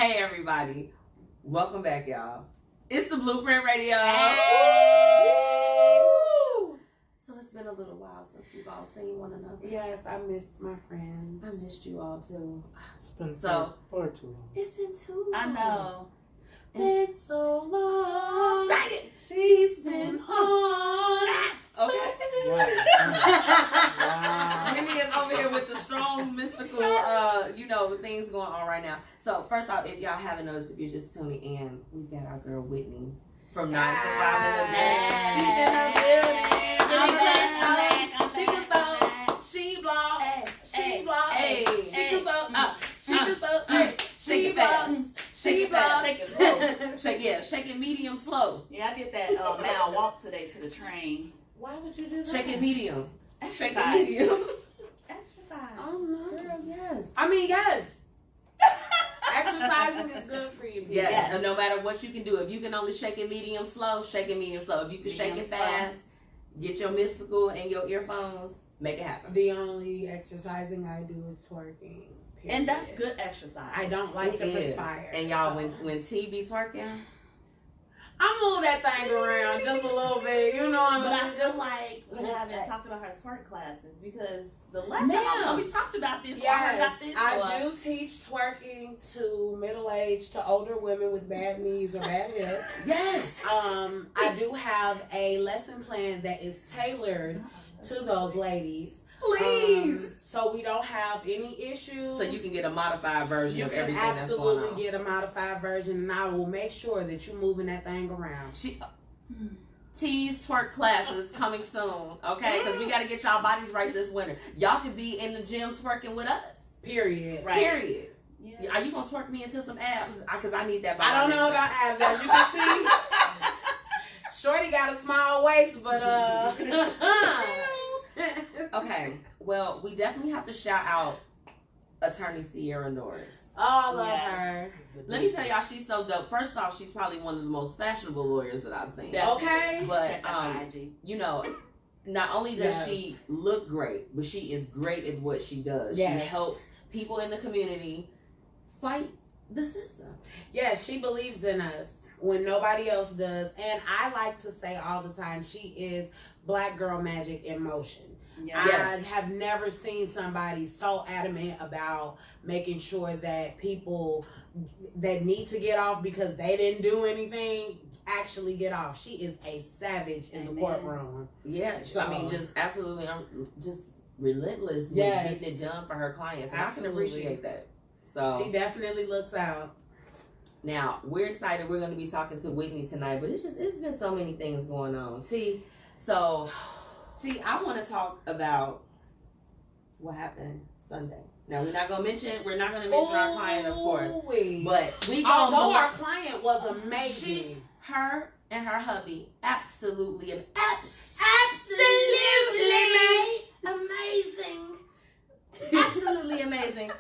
Hey everybody, welcome back, y'all. It's the Blueprint Radio. Hey. So it's been a little while since we've all seen one another. Yes, I missed my friends. I missed you all too. It's been So far too long. it's been too long. I know. Been so long. Excited. He's been on. Okay. Wow. Whitney is over here with the strong mystical, things going on right now. So first off, if y'all haven't noticed, if you're just tuning in, we've got our girl Whitney from 9 to 5 in the building. She's in the building. She blog. She blog. Hey. She consult. She consult. Shake it fast. Shake it fast. Shake it slow. Shake it medium slow. Yeah, I did that mile walk today to the train. Why would you do that? Shake it medium. Shake it Exercise. medium. Exercise. Oh no. Girl, yes. I mean, yes. Exercising is good for you. Yes. Yes. And no matter what you can do, if you can only shake it medium slow, shake it medium slow. If you can shake it fast, get your mystical and your earphones, make it happen. The only exercising I do is twerking. Period. And that's good exercise. I don't like to It is. perspire. And y'all, so. when T be twerking, I move that thing around just a little bit, you know what But I I mean? just like we haven't talked about her twerk classes because the last Ma'am. time we talked about this, or heard Yes, about this, I or- do teach twerking to middle-aged to older women with bad knees or bad hips. yes. I do have a lesson plan that is tailored to those ladies. Please. So we don't have any issues. So you can get a modified version You of can everything that's going on. absolutely get a modified version, and I will make sure that you're moving that thing around. T's twerk classes coming soon, okay? Because we got to get y'all bodies right this winter. Y'all could be in the gym twerking with us. Period. Right. Period. Yeah. Are you going to twerk me into some abs? Because I need that I don't know about abs, as you can see. Shorty got a small waist, but Okay, well, we definitely have to shout out Attorney Sierra Norris. Oh, I love Yes. her. Let me tell y'all, she's so dope. First off, she's probably one of the most fashionable lawyers that I've seen. Definitely. Okay. But, Check out my IG. You know, not only does Yes. she look great, but she is great at what she does. Yes. She helps people in the community fight the system. Yes, she believes in us when nobody else does. And I like to say all the time, she is Black girl magic in motion. Yes. Yes. I have never seen somebody so adamant about making sure that people that need to get off because they didn't do anything actually get off. She is a savage in the Amen. courtroom. Yeah, I mean, just absolutely, just relentless with Yes. getting it done for her clients. And Absolutely. I can appreciate that. So She definitely looks out. now we're excited. We're going to be talking to Whitney tonight, but it's been so many things going on. T, I want to talk about what happened Sunday. Now we're not going to mention our client, of course, Ooh-wee. but we although going our client was amazing. her and her hubby absolutely amazing. Absolutely amazing.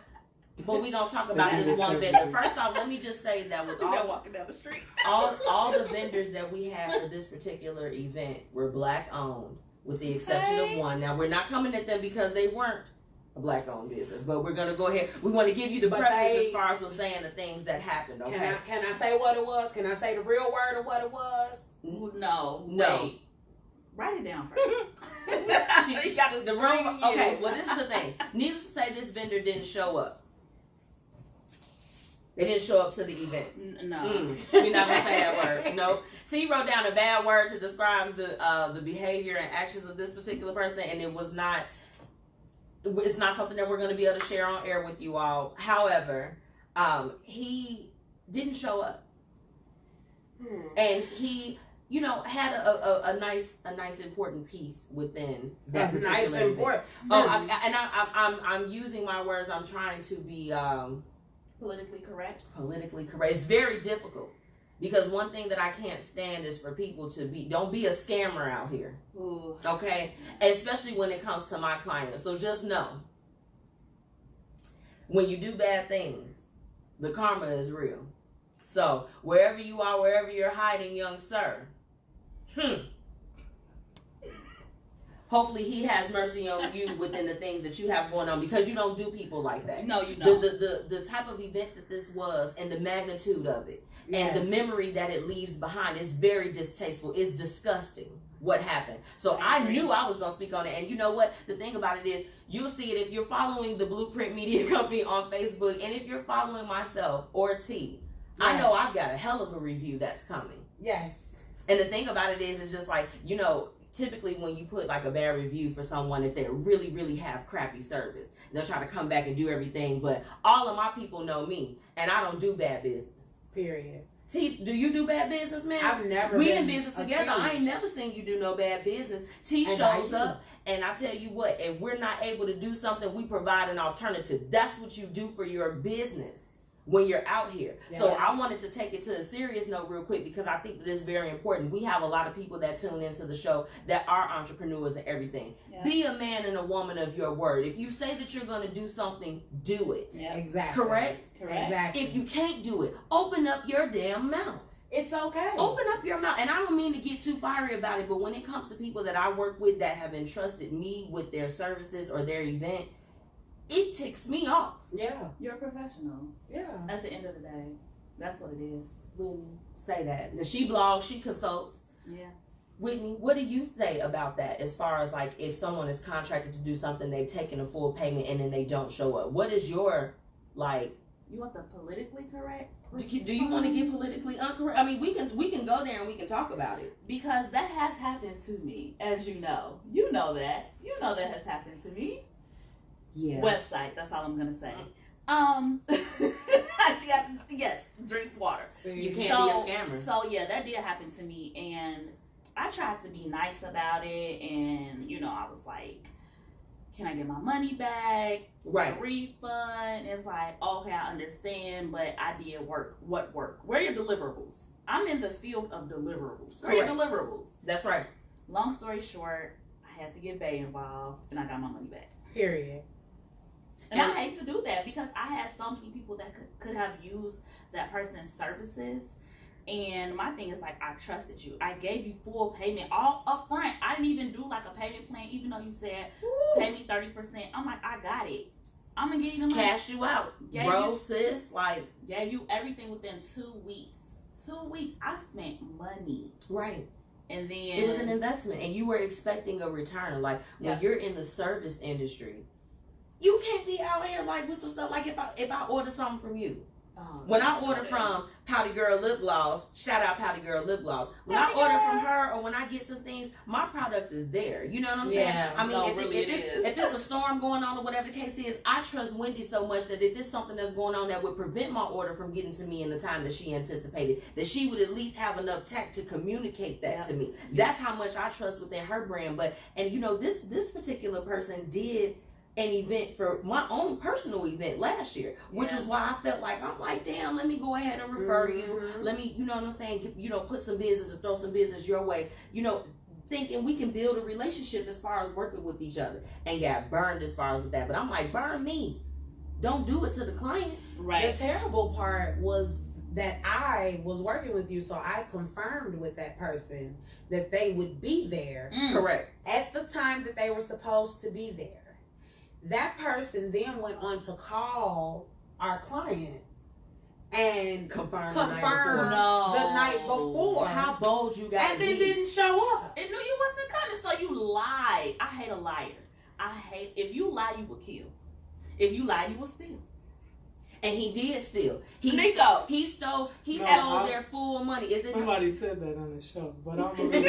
But we're going to talk about this one vendor. First off, let me just say that with They're walking down the street. all the vendors that we had for this particular event were Black owned, with the exception of one. Now, we're not coming at them because they weren't a Black owned business, but we're going to go ahead. We want to give you the preface as far as we're saying the things that happened, okay? Can I say what it was? Can I say the real word of what it was? No. No. Wait. Write it down first. She got the room. Okay, well, this is the thing. Needless to say, this vendor didn't show up. They didn't show up to the event. No. We're not gonna say that word. Nope. T wrote down a bad word to describe the behavior and actions of this particular person, and it's not something that we're gonna be able to share on air with you all. However, he didn't show up, and he, had a nice important piece within that particular Nice event. important. I'm using my words. I'm trying to be Politically correct. politically correct. It's very difficult because one thing that I can't stand is for people to don't be a scammer out here. Ooh. Okay? Especially when it comes to my clients. So just know, when you do bad things, the karma is real. So wherever you are, wherever you're hiding, young sir, hopefully he has mercy on you within the things that you have going on, because you don't do people like that. No, you don't. The type of event that this was and the magnitude of it Yes. and the memory that it leaves behind is very distasteful. It's disgusting what happened. So I knew I was going to speak on it. And you know what? The thing about it is, you'll see it if you're following the Blueprint Media Company on Facebook, and if you're following myself or T. I know I've got a hell of a review that's coming. Yes. And the thing about it is, it's just like, you know, typically when you put like a bad review for someone, if they really, really have crappy service, they'll try to come back and do everything. But all of my people know me, and I don't do bad business. Period. T, do you do bad business, man? I've never We been in business together. I ain't never seen you do no bad business. T And shows I up, and I tell you what, if we're not able to do something, we provide an alternative. That's what you do for your business when you're out here. So Yes. I wanted to take it to a serious note real quick, because I think that it's very important. We have a lot of people that tune into the show that are entrepreneurs and everything. Yeah. Be a man and a woman of your word. If you say that you're going to do something, do it. Yeah. Exactly. Correct? Exactly. If you can't do it, open up your damn mouth. it's okay. Open up your mouth. And I don't mean to get too fiery about it, but when it comes to people that I work with that have entrusted me with their services or their event, it ticks me off. Yeah. You're a professional. Yeah. At the end of the day, that's what it is. Whitney, say that. Now, she blogs, she consults. Yeah. Whitney, what do you say about that as far as like if someone is contracted to do something, they've taken a full payment and then they don't show up? What is your, like... You want the politically correct? Do you want to get politically incorrect? I mean, we can go there and we can talk about it. Because that has happened to me, as you know. You know that. You know that has happened to me. Yeah. Website, that's all I'm going to say. Yes, drinks water. You can't be a scammer. So, yeah, that did happen to me. And I tried to be nice about it. And, you know, I was like, can I get my money back? Right. A refund? It's like, okay, I understand, but I did work. What work? Where are your deliverables? I'm in the field of deliverables. Where are your deliverables? That's right. Long story short, I had to get Bay involved, and I got my money back. Period. And I hate to do that because I had so many people that could have used that person's services. And my thing is like, I trusted you. I gave you full payment all up front. I didn't even do like a payment plan, even though you said pay me 30%. I'm like, I got it. I'm gonna give you the money. Cash you out, bro, sis. Like, gave you everything within 2 weeks. 2 weeks, I spent money. right. And then It was an investment, and you were expecting a return. Like when you're in the service industry, you can't be out here like with some stuff. Like if I order something from you. When I order from Pouty Girl Lip Gloss, shout out Pouty Girl Lip Gloss. When I order from her or when I get some things, my product is there. You know what I'm saying? Yeah, I mean, no, if it's a storm going on or whatever the case is, I trust Wendy so much that if it's something that's going on that would prevent my order from getting to me in the time that she anticipated, that she would at least have enough tact to communicate that to me. That's how much I trust within her brand. But, and you know, this particular person did an event for my own personal event last year, which is why I felt like, I'm like, damn, let me go ahead and refer you. Let me, you know what I'm saying, you know, put some business and throw some business your way, you know, thinking we can build a relationship as far as working with each other, and got burned as far as that. But I'm like, burn me. Don't do it to the client. right. The terrible part was that I was working with you, so I confirmed with that person that they would be there Correct. at the time that they were supposed to be there. That person then went on to call our client and Confirm confirm No. the night before. How bold you got And then didn't show up. It knew you wasn't coming, so you lied. I hate a liar. If you lie, you will kill. If you lie, you will steal. And he did steal. He stole their full money. Is it? Somebody said that on the show, but I'm believe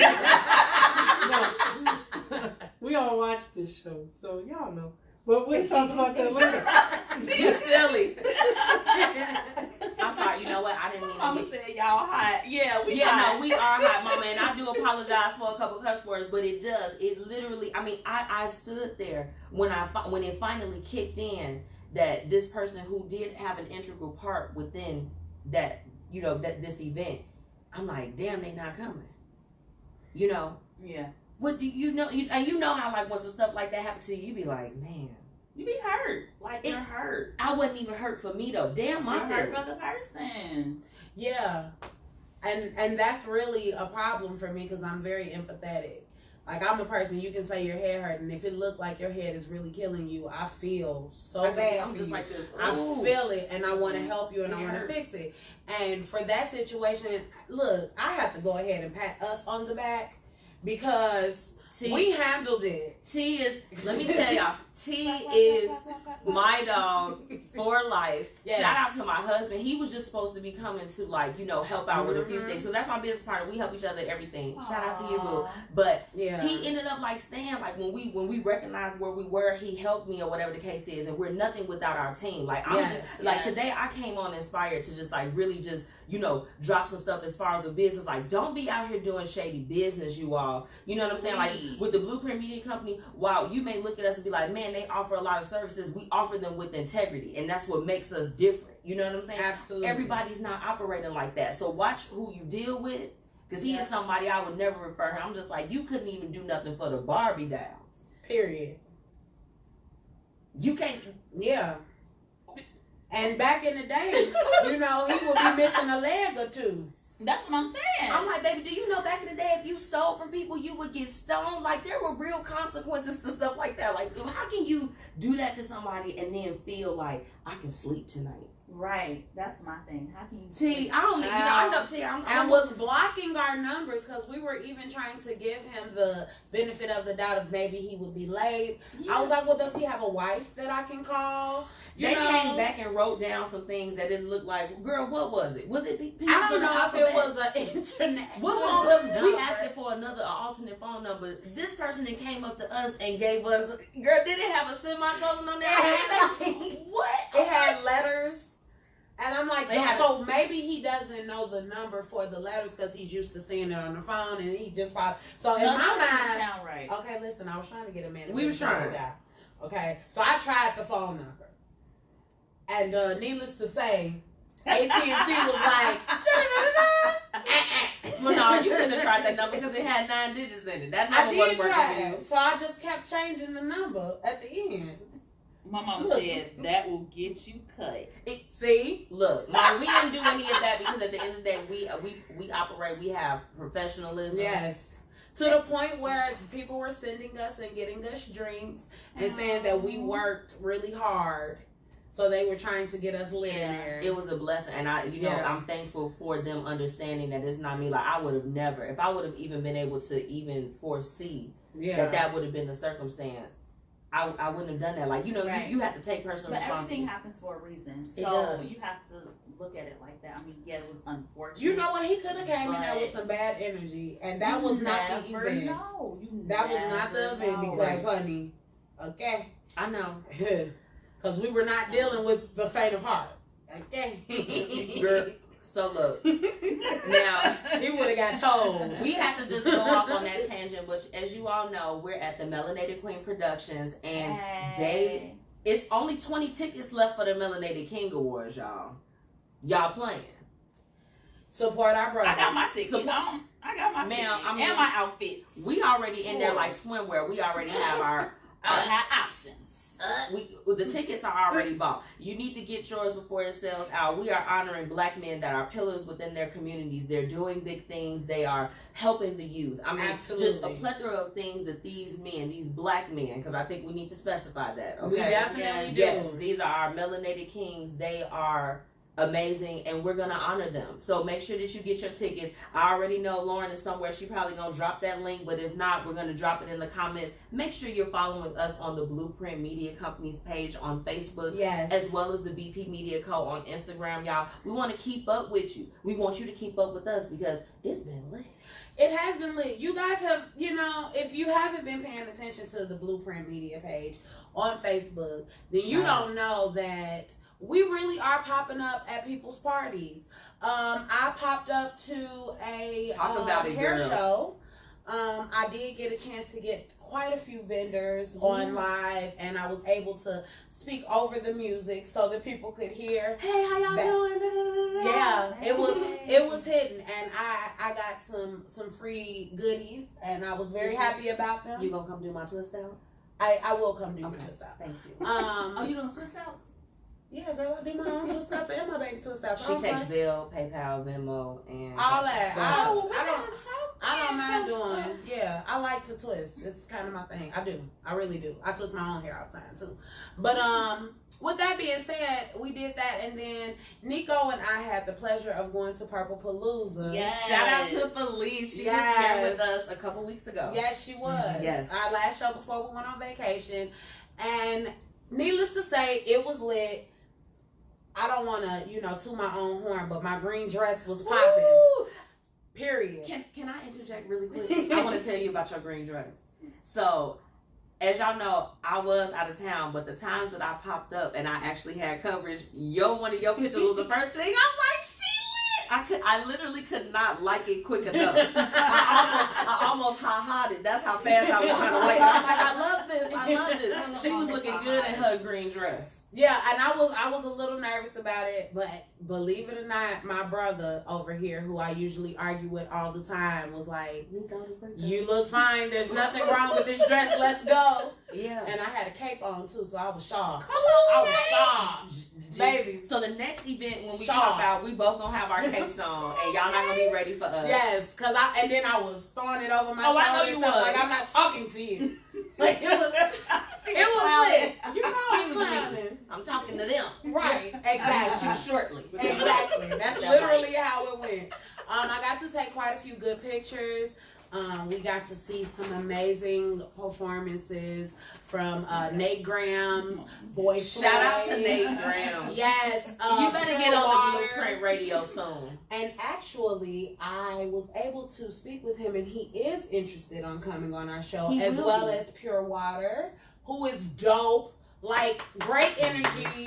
no. We all watch this show, so y'all know. But we'll talk about that later. You silly. I'm sorry. You know what? I didn't mean to Mama said y'all hot. Yeah, we hot. No, we are hot, Mama, and I do apologize for a couple cuss words, but it does. It literally. I mean, I stood there when it finally kicked in that this person who did have an integral part within that, you know, that this event. I'm like, damn, they not coming. You know. Yeah. What do you know? And you know how like when some stuff like that happens to you, you be like, man, You be hurt. Like, you're hurt. I wasn't even hurt for me though. Damn, my You're hurt for the person. Yeah. And that's really a problem for me because I'm very empathetic. Like, I'm a person, you can say your head hurt, and if it look like your head is really killing you, I feel so bad I'm for just you. like this. I Ooh. feel it, and I want to help you, and It I want to hurts. fix it. And for that situation, look, I have to go ahead and pat us on the back because we handled it. T is, let me tell y'all, T is my dog for life. Yes. Shout out to my husband. He was just supposed to be coming to, like, you know, help out with a few Mhm. things. So that's my business partner. We help each other everything. Shout out to you, boo. Aw. But Yeah. he ended up like staying, like when we recognized where we were, he helped me or whatever the case is, and we're nothing without our team. Like I'm Yes. just, like Yes. today I came on inspired to just like really just, you know, drop some stuff as far as the business. Like, don't be out here doing shady business, you all. You know what I'm saying? Like Please. with the Blueprint Media Company, wow, you may look at us and be like, man, they offer a lot of services. We offer them with integrity, and that's what makes us different. You know what I'm saying? Absolutely. Everybody's not operating like that. So watch who you deal with, because he is somebody I would never refer him. I'm just like, you couldn't even do nothing for the Barbie dolls. Period. You can't. Yeah. And back in the day, you know, he would be missing a leg or two. That's what I'm saying. I'm like, baby, do you know back in the day, if you stole from people, you would get stoned? Like, there were real consequences to stuff like that. Like, how can you do that to somebody and then feel like, I can sleep tonight? Right. That's my thing. How can you See, I don't, you know, I know, see, I'm And was blocking our numbers because we were even trying to give him the benefit of the doubt of maybe he would be late. I was like, well, does he have a wife that I can call? You they know? came back and wrote down some things that didn't look like, girl, what was it? Was it pieces I don't of the know if alphabet? it was an international What phone number? We number. asked for another alternate phone number. This person that came up to us and gave us, girl, did it have a semicolon on there? What? It had letters. And I'm like, They had so maybe he doesn't know the number for the letters because he's used to seeing it on the phone, and he just probably. So in No, my that doesn't mind, sound right. okay, listen, I was trying to get a man. We was trying. it out. Okay, so I tried the phone number, and needless to say, AT&T was like, Well, no, you couldn't have tried that number because it had 9 digits in it. That I number wasn't did working try for you. it. So I just kept changing the number at the end. My mom Look. said that will get you cut. See, Look, no, we didn't do any of that because at the end of the day, we operate. We have professionalism. yes. To the point where people were sending us and getting us drinks and saying that we worked really hard. So they were trying to get us lit in there. It was a blessing, and I'm thankful for them understanding that it's not me. Like, I would have never, if I would have even been able to even foresee that would have been the circumstance, I wouldn't have done that. Like, you know, Right. you have to take personal But everything responsibility. happens for a reason. It So does. you have to look at it like that. I mean, yeah, it was unfortunate. You know what? He could have came in there with But some bad energy, and that was not the never event. know. You That was not the never event know. because, honey, okay, I know. because we were not dealing with the fate of heart. Okay, Girl, so look, now he would have got told. we have to just go off on that tangent, which, as you all know, we're at the Melanated Queen Productions, and Hey. it's only 20 tickets left for the Melanated King Awards, y'all. Y'all playing. Support our brother. I got my ticket. So- I got my Ma'am, ticket. I mean, and my outfits. We already in there like swimwear. We already have our I have options. the tickets are already bought. You need to get yours before it sells out. We are honoring Black men that are pillars within their communities. They're doing big things. They are helping the youth. I mean, Absolutely. just a plethora of things that these men, these Black men, because I think we need to specify that. Okay? We definitely do. Yes, these are our melanated kings. They are amazing, and we're gonna honor them. So make sure that you get your tickets. I already know Lauren is somewhere. She probably gonna drop that link, but if not, we're gonna drop it in the comments. Make sure you're following us on the Blueprint Media Company's page on Facebook, Yes. as well as the BP Media Co. on Instagram, y'all. We want to keep up with you. We want you to keep up with us because it's been lit. It has been lit. You guys have, you know, if you haven't been paying attention to the Blueprint Media page on Facebook, then you don't know that we really are popping up at people's parties. I popped up to a Talk about it, hair girl. show. I did get a chance to get quite a few vendors on live, and I was able to speak over the music so that people could hear. Hey, how y'all That- doing? Yeah, it was hidden, and I got some free goodies, and I was very happy about them. You gonna come do my twist out? I will come do Okay. your twist out. Thank you. Oh, you doing Swiss outs? Yeah, girl, I do my own twist outs and my baby twist outs. She takes Zelle, PayPal, Venmo, and all that. Cash App. I I don't mind doing. Yeah, I like to twist. It's kind of my thing. I do. I really do. I twist my own hair all the time too. But with that being said, we did that, and then Nico and I had the pleasure of going to Purple Palooza. Yes. Shout out to Felice. She was here with us a couple weeks ago. Yes, she was. Yes. Our last show before we went on vacation, and needless to say, it was lit. I don't want to, toot my own horn, but my green dress was popping. Woo! Period. Can I interject really quick? I want to tell you about your green dress. So, as y'all know, I was out of town, but the times that I popped up and I actually had coverage, one of your pictures was the first thing. I'm like, she lit. I literally could not like it quick enough. I almost ha-ha'd it. That's how fast I was trying to like it. I'm like, I love this. I love this. She was looking good in her green dress. Yeah, and I was a little nervous about it, but believe it or not, my brother over here, who I usually argue with all the time, was like, "You look fine. There's nothing wrong with this dress. Let's go." Yeah. And I had a cape on too, so I was shocked. Hello, I was shocked, baby. So the next event when we Shocked. pop out, we both gonna have our capes on, and y'all not gonna be ready for us. Yes, and then I was throwing it over my Oh, I know shoulder you and stuff was. like I'm not talking to you. Like it was lit. You know I'm Excuse me. smiling. I'm talking to them. Right, Exactly. exactly. Shortly. Exactly. That's literally how it went. I got to take quite a few good pictures. We got to see some amazing performances from Nate Graham's voice. Shout out to Nate Graham. Yes. You better get on the Blueprint radio soon. And actually, I was able to speak with him, and he is interested on coming on our show, as well as Pure Water, who is dope. Like, great energy.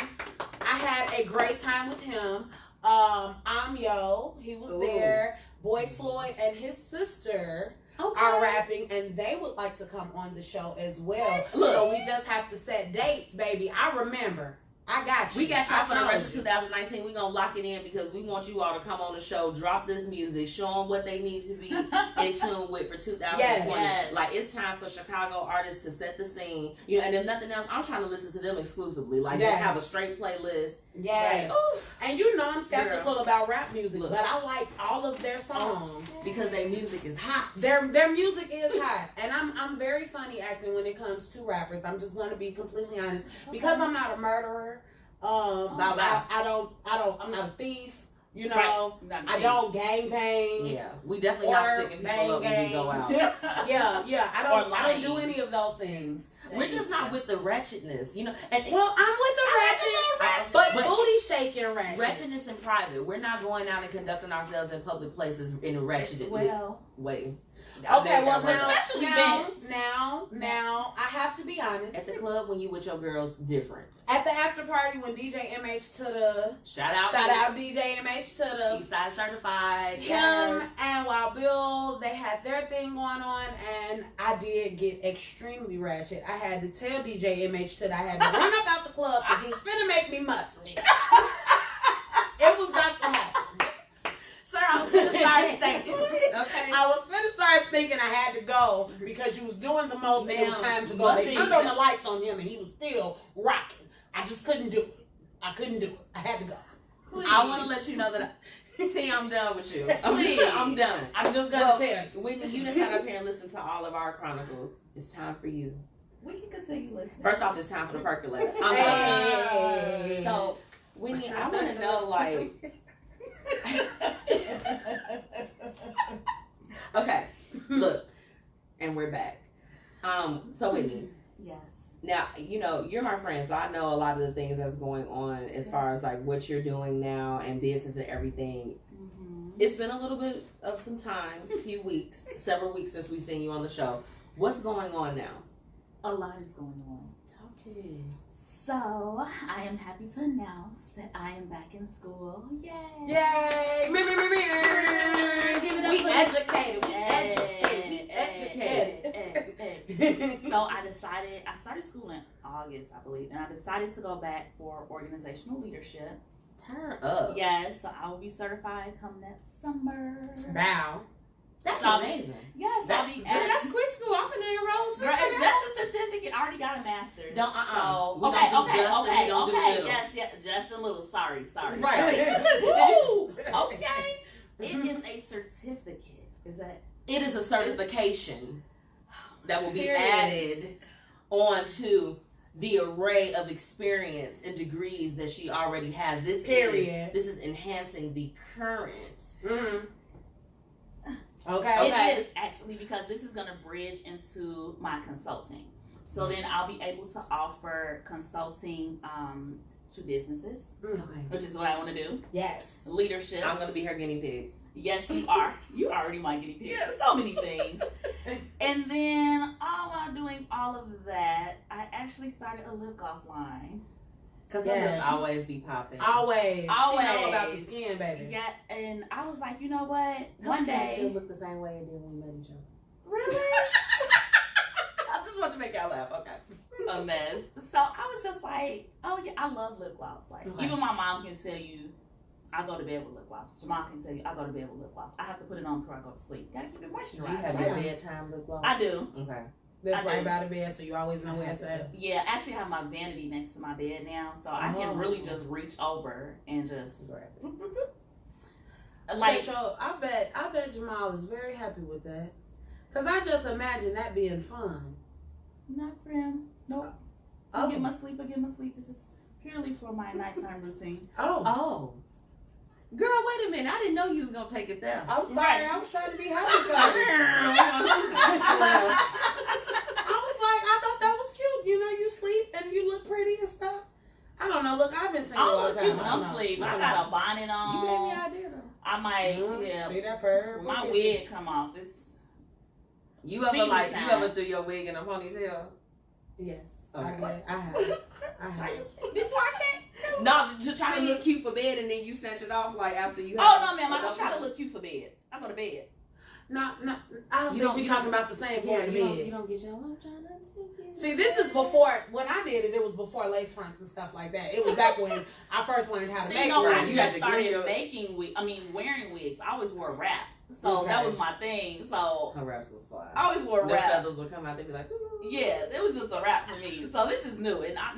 I had a great time with him. Amyo, he was there. Boy Floyd and his sister are rapping, and they would like to come on the show as well. Look. So we just have to set dates, baby. I remember. I got you. We got y'all I for the told rest of you. 2019. We're going to lock it in because we want you all to come on the show, drop this music, show them what they need to be in tune with for 2020. Yes. Like, it's time for Chicago artists to set the scene. And if nothing else, I'm trying to listen to them exclusively. Like, just have a straight playlist. Yes. Ooh. And I'm skeptical about rap music, but I liked all of their songs. Because their music is hot. Their music is hot. And I'm very funny acting when it comes to rappers. I'm just gonna be completely honest. Because I'm not a murderer. I'm not a thief. I don't gang bang. Yeah, we definitely not sticking people up when we go out. Yeah. I don't do any of those things. We're just not with the wretchedness, And, well, I'm with the ratchet, but booty shaking ratchet. Wretchedness in private. We're not going out and conducting ourselves in public places in a wretched way. Okay, well especially now, I have to be honest. at the club when you with your girls, different. At the after party when DJ MH to the Shout out DJ MH to the Eastside Certified. him and Wild Bill, they had their thing going on, and I did get extremely ratchet. I had to tell DJ MH that I had to run up out the club because he was finna make me musty. It was about to happen. Sir, I was gonna start thinking. Okay. I was finna start thinking I had to go because you was doing the most and it was time to go. They turned on the lights on him and he was still rocking. I just couldn't do it. I had to go. Please. I want to let you know that T, I'm done with you. I'm done. I'm just gonna tell you. Whitney, you just sat up here and listened to all of our chronicles. It's time for you. We can continue listening. First off, it's time for the percolator. I'm Hey. done. So, Whitney, I want to know, like, okay, look, and we're back. So Whitney. Yes. Now, you're my friend, so I know a lot of the things that's going on as far as like what you're doing now and business and everything. Mm-hmm. It's been a little bit of some time, a few weeks, several weeks since we've seen you on the show. What's going on now? A lot is going on. Talk to me. So, I am happy to announce that I am back in school. Yay! Yay! Give it up We for- educated. So I started school in August, I believe, and I decided to go back for organizational leadership. Turn up. Yes, so I will be certified come next summer. Bow. That's So- amazing. Yes, That's I'll be quick school. I'm gonna enroll too. Girl, it's just a certificate. I already got a master's. Don't, So, we okay, don't do okay, just and we okay, don't do okay. little. Yes, just a little. Sorry. Right. Woo! Okay. It is a certificate. Is that It is a certification that will be Period. added onto the array of experience and degrees that she already has. This is enhancing the current. Mm-hmm. Okay. It is actually, because this is going to bridge into my consulting. So then I'll be able to offer consulting to businesses, which is what I want to do. Yes. Leadership. I'm going to be her guinea pig. Yes, you are. You already my guinea pig. Yes. So many things. And then while doing all of that, I actually started a lip gloss line. Because them always be popping. Always. She know about the Always. skin, baby. Yeah, and I was like, you know what? Her One skin day. still look the same way it did when we met each other. Really? I just want to make y'all laugh. Okay. A mess. So I was just like, oh yeah, I love lip gloss. Like even my mom can tell you, I go to bed with lip gloss. Jamal can tell you, I go to bed with lip gloss. I have to put it on before I go to sleep. Gotta keep it moisturized. Do you have your bedtime lip gloss? I do. Okay. That's right by the bed, so you always know where it's at. Yeah, I actually have my vanity next to my bed now, so I can really just reach over and just grab it. Like, so I bet Jamal is very happy with that. Cause I just imagine that being fun. not friend. Nope. I get my sleep. This is purely for my nighttime routine. Oh. Girl, wait a minute. I didn't know you was gonna take it there. I'm sorry, I was trying to be happy. I thought that was cute. You know, you sleep and you look pretty and stuff. I don't know. Look, I've been saying I a long look time. cute when I'm asleep. I got a bonnet on. You gave me an idea though. I might, yeah. See that purr? When my wig come off, it's You ever season like time. you ever threw your wig in a ponytail? Yes, Okay. I did. I have. before I came. No, to try to look cute for bed and then you snatch it off like after you. Oh no, ma'am! I don't try to look cute for bed. I go to bed. No, I don't think we talking about the same part of bed. You don't get your own trying to See, this is before, when I did it, it was before lace fronts and stuff like that. It was back when I first learned how to make no, wigs. I You had to just started get your- wearing wigs. I always wore a wrap. So that was my thing. So Her wraps was fly. I always wore a The wrap. feathers would come out. They'd be like, ooh. Yeah, it was just a wrap for me. So this is new. And I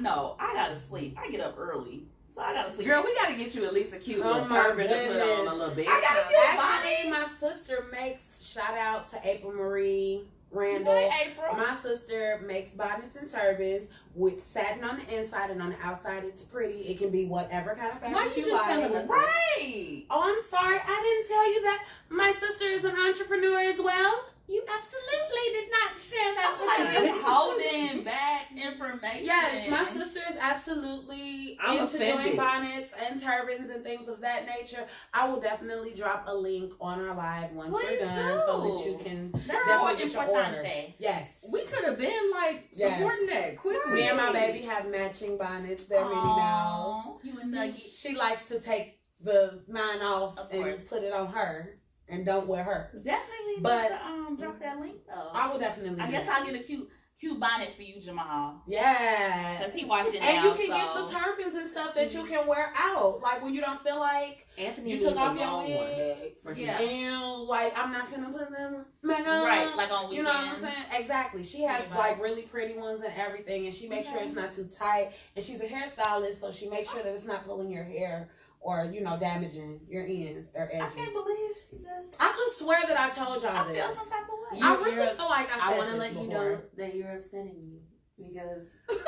gotta sleep. I get up early. So I gotta sleep. Girl, we gotta get you at least a cute Oh little my turban to put goodness. on a little bit. I gotta feel Actually, my sister makes, shout out to April Marie Randall. Hey, April. My sister makes bonnets and turbans with satin on the inside, and on the outside it's pretty. It can be whatever kind of fabric Why you just like. telling us? Right. Oh, I'm sorry. I didn't tell you that. My sister is an entrepreneur as well. You absolutely did not share that Like with it's us. holding back information. Yes, my sister is absolutely I'm into offended. doing bonnets and turbans and things of that nature. I will definitely drop a link on our live once Please we're done so do. that you can That's definitely more get your important order. thing. Yes. We could have been like supporting that quickly. Me and my baby have matching bonnets. They're Minnie Mouse. Aw, you and Nugget. She likes to take the mine off Of course. and put it on her and don't wear hers. Definitely But- need to drop that link though. I will definitely I do guess that. I'll get a cute bonnet for you, Jamal. Yeah. Cause he watching And now. you can get the turbans and stuff that you can wear out. Like when you don't feel like Anthony you took needs off a your long wig. one for his- Yeah. And you like, I'm not finna put them back on. Right, like on weekends. You know what I'm saying? Exactly. She has Pretty like much. really pretty ones and everything, and she makes sure Okay. it's not too tight. And she's a hairstylist, so she makes sure that it's not pulling your hair or damaging your ends or I edges. can't believe she just. I could swear that I told y'all I this. feel some type of way. I really feel like I said I want to this let you before. know that you're upsetting me because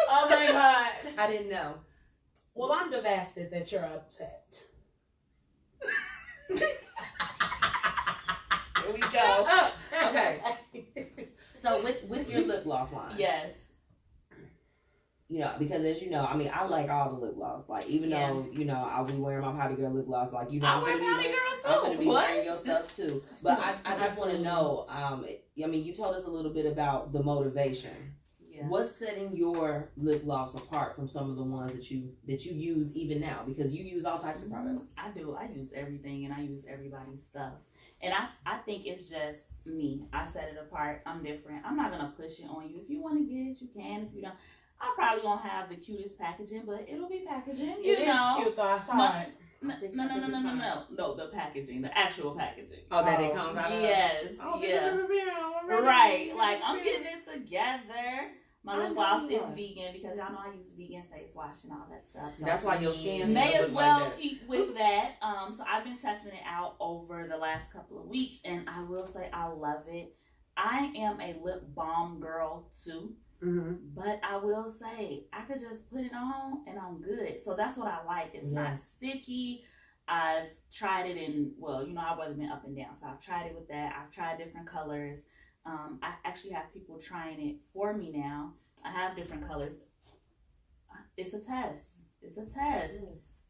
Oh my god. I didn't know. Well, I'm devastated that you're upset. Here we go. Okay. So with your lip gloss line, Yes. Because as you know, I mean, I like all the lip gloss. Like even though I'll be wearing my Potty Girl lip gloss, like I wear I'm Potty gonna Girl I'm gonna too. be What? wearing your stuff too. But I just want to Absolutely. know. I mean, you told us a little bit about the motivation. Yeah. What's setting your lip gloss apart from some of the ones that you use even now? Because you use all types of products. I do. I use everything and I use everybody's stuff. And I think it's just me. I set it apart. I'm different. I'm not going to push it on you. If you want to get it, you can. If you don't, I probably won't have the cutest packaging, but it'll be packaging. You It know. is cute though. I saw My- it. No, the packaging, the actual packaging. Oh, that it comes out of. Yes, Oh, yeah. Right, like I'm getting it together. My lip gloss is vegan because y'all know I use vegan face wash and all that stuff. So That's why your skin may as well like keep with that. So I've been testing it out over the last couple of weeks, and I will say I love it. I am a lip balm girl too. Mm-hmm. But I will say, I could just put it on and I'm good. So that's what I like. It's not sticky. I've tried it in, well, you know, I've always been up and down. So I've tried it with that. I've tried different colors. I actually have people trying it for me now. I have different colors. It's a test. It's a test.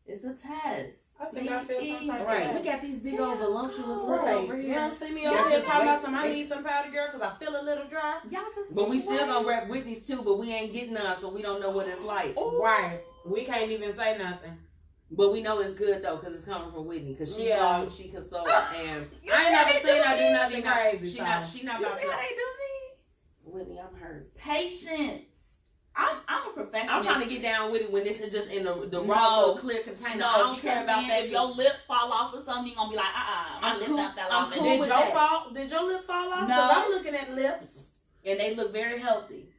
It's a test. I think I feel some type of Right. way. We got these big old voluptuous lips over You here. don't see me over here talking about some, I need some powder, girl, because I feel a little dry. Y'all just But we still gonna rep Whitney's too, but we ain't getting none, so we don't know what it's like. Right. We can't even say nothing. But we know it's good though, because it's coming from Whitney, because she knows she consult and I ain't never seen her do nothing she not, crazy. she not about to. how they do me? Whitney, I'm hurt. Patience. I'm a perfectionist. I'm trying to get down with it when this is just in the raw little clear container. No, I don't care about that. If your lip fall off or something, you're gonna be like, my lip not fell off. cool Did with your that. Did your lip fall off? No. 'Cause I'm looking at lips. And they look very healthy.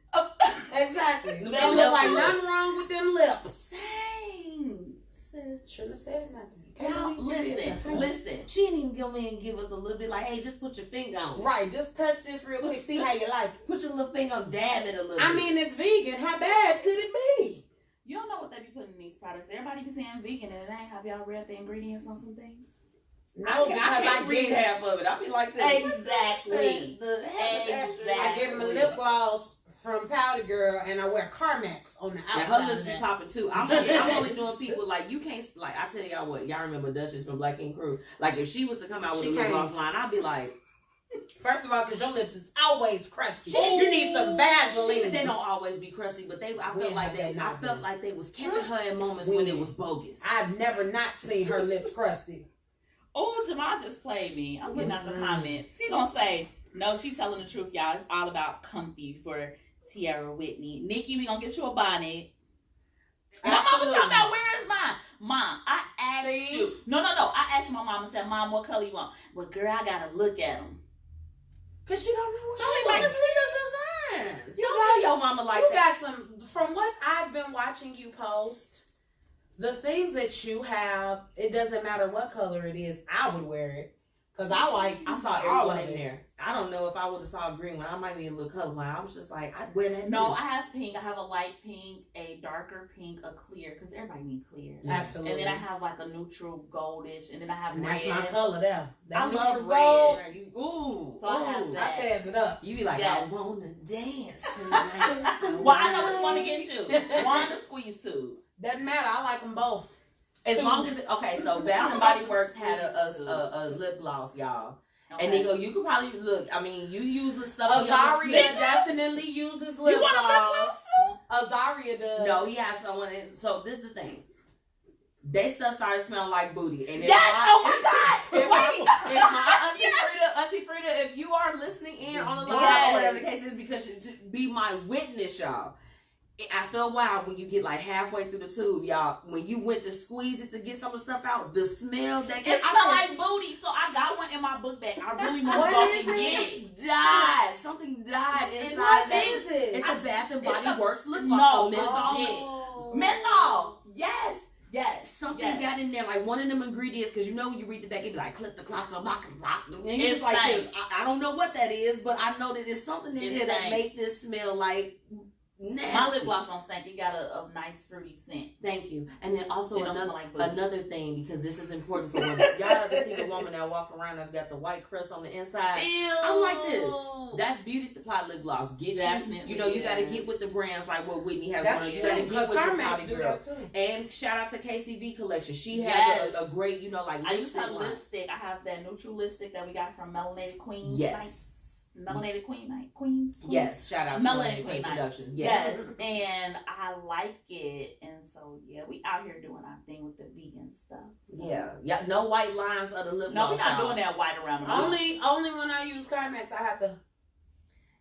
Exactly. They Don't look like nothing wrong with them lips. Same. Sis. Shouldn't have said nothing. Y'all, listen. She didn't even go in and give us a little bit like, hey, just put your finger on it. Right, just touch this real quick. See how you like it. Put your little finger on, dab it a little I bit. mean, it's vegan. How bad could it be? You don't know what they be putting in these products. Everybody be saying vegan and it ain't. Have y'all read the ingredients on some things? No, because I can't read get half of it. I'll be like this. Exactly. I get my lip gloss from Powder Girl, and I wear Carmex on the And outside. her lips be popping too. I'm only doing people like you can't like. I tell y'all what, y'all remember Duchess from Black Ink Crew? Like if she was to come out with She a lip can't. gloss line, I'd be like, First of all, because your lips is always crusty. You need some Vaseline. they don't always be crusty, but I felt like they was catching her in moments when it was bogus. I've never not seen her lips crusty. Oh, Jamal just played me. I'm getting out the comments. He gonna say, no, she telling the truth, y'all. It's all about comfy for Tiara Whitney. Nikki, we gonna get you a bonnet. My mama talking about, where is mine? Mom, I asked you. No. I asked my mom and said, Mom, what color you want? Well, girl, I gotta look at them. Because she don't know what She she like to wants. see the designs. You know your mama like You that. got some, from what I've been watching you post, the things that you have, it doesn't matter what color it is, I would wear it. Because I saw all everyone of in it. there. I don't know if I would have saw a green one. I might be a little colorblind. I was just like, I'd wear that No, too. I have pink. I have a light pink, a darker pink, a clear, because everybody needs clear. Absolutely. And then I have like a neutral goldish, and then I have And red. that's my color there. That I love neutral gold, red. Ooh. So I have that. I tears it up. You be like, Yeah. I want to dance tonight. Well, I know which one to get you. One to squeeze two. Doesn't matter. I like them both. As long as so Bath and Body Works had a lip gloss, y'all. Okay. And they go, you could probably look. I mean, you use the stuff. on your Azaria lipstick. definitely uses lip You want a lip gloss. gloss too? Azaria does. No, he has someone. So this is the thing. They stuff started smelling like booty. And Yes! Oh my God! If my Auntie Frida, if you are listening in on the live or whatever the case is, because to be my witness, y'all. After a while, when you get like halfway through the tube, y'all, when you went to squeeze it to get some of the stuff out, the smell that It smell like booty, so I got one in my book bag. I really want to What go is and it? get it. died. Something died inside What that. is it? It's a Bath and Body It's a- Works lip No, gloss. bullshit. Menthol. Yes. Something Yes. got in there, like one of them ingredients, because you know when you read the back, it be like clip the clocks on lock and lock. And It's it's like stank. this. I don't know what that is, but I know that it's something in It's here that stank. make this smell like nasty. My lip gloss on stank. It got a nice fruity scent. Thank you. And then also It don't smell like booty. another thing, because this is important for women. Y'all ever seen a woman that walk around that's got the white crust on the inside? I'm like this. That's Beauty Supply lip gloss. Get Definitely, you know, you got to yes. get with the brands like what Whitney has That's one. You true. got to get Because with your Carmex Body do Girl. that too. And shout out to KCV Collection. She has Yes. a great, you know, like I used to lipstick have line. lipstick. I have that neutral lipstick that we got from Melanated Queen. Yes. Night. Melanated Queen Night. Queen. Yes, shout out to Melanated Melanated Queen Night. Productions. Yes, and I like it, and so yeah, we out here doing our thing with the vegan stuff. So. Yeah. No white lines of the lip No, gloss. we're not y'all. doing that white around the room. Only when I use Carmex, I have to.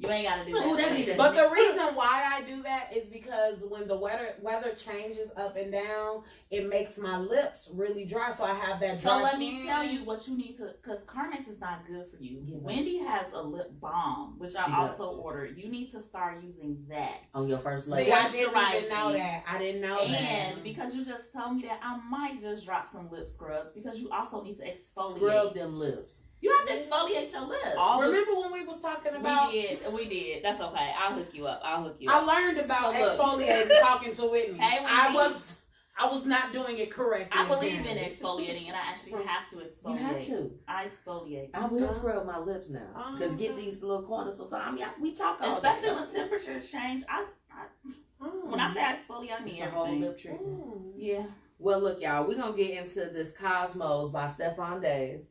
You ain't gotta do that. Ooh, that be the- But the reason why I do that is because when the weather changes up and down, it makes my lips really dry. So I have that So dry let me skin. tell you what you need to, because Carmex is not good for you. Yeah. Wendy has a lip balm, which She I does. also ordered. You need to start using that. On your first See, leg. I didn't even Moisturizing. know that. I didn't know And that. because you just told me that, I might just drop some lip scrubs because you also need to exfoliate. Scrub them lips. You have to exfoliate your lips. Remember when we was talking about? We did. That's okay. I'll hook you up. I learned about So look. exfoliating talking to Whitney. Hey, Whitney. I was not doing it correctly. I believe in apparently. exfoliating, and I actually have to exfoliate. You have to. I exfoliate. I will scrub my lips now. Because get these little corners for some. We talk all Especially day. when temperatures change. When I say I exfoliate, I mean It's a whole everything. lip treatment. Yeah. Well, look, y'all. We're going to get into this Cosmos by Stephon Days.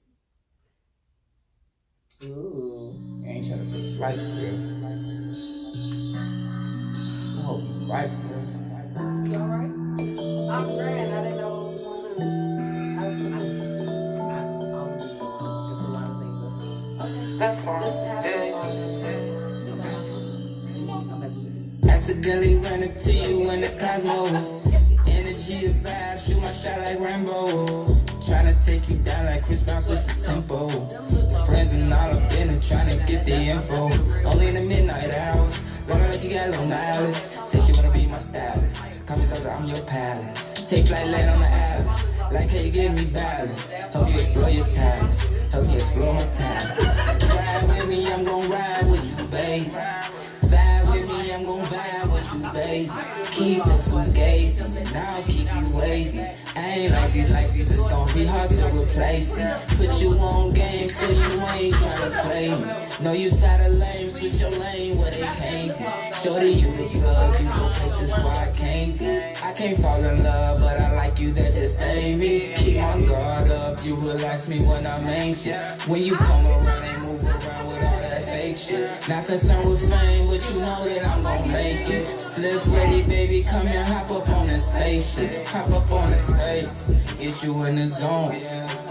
Ooh. I ain't trying to take a slice for real. I hope you right for real. You alright? I'm grand. I didn't know what was going on. I was There's a lot of things that's wrong. okay. That's fine. Just tap it on. You want to come back here. Accidentally ran into you in the cosmos. Energy of vibe, shoot my shot like Rambo. Tryna take you down like Chris Brown, switch the tempo. Friends and all up in it, tryna get the info. Only in the midnight hours, running like you got a little knowledge. Say she wanna be my stylist, come as I'm your pilot. Take flight, land on the island, like how you give me balance. Help you explore your talents, help me explore my talents. Ride with me, I'm gon' ride with you, babe. Vibe with me, I'm gon' vibe with you, babe. Keep the fugazi, and I'll keep you waiting. I ain't like these, it's gon' be hard to replace me. Put you on game, so you ain't tryna play me. Know you tired of lame, switch your lane where they can't be. Shorty, you the plug, you go places where I can't be. I can't fall in love, but I like you, that just ain't me. Keep my guard up, you relax me when I'm anxious. When you come around and move around with all that fake shit. Not concerned with fame, but you know that I'm gon' make it. Split ready, baby, come and hop up on this spaceship. Hop up on the space, get you in the zone.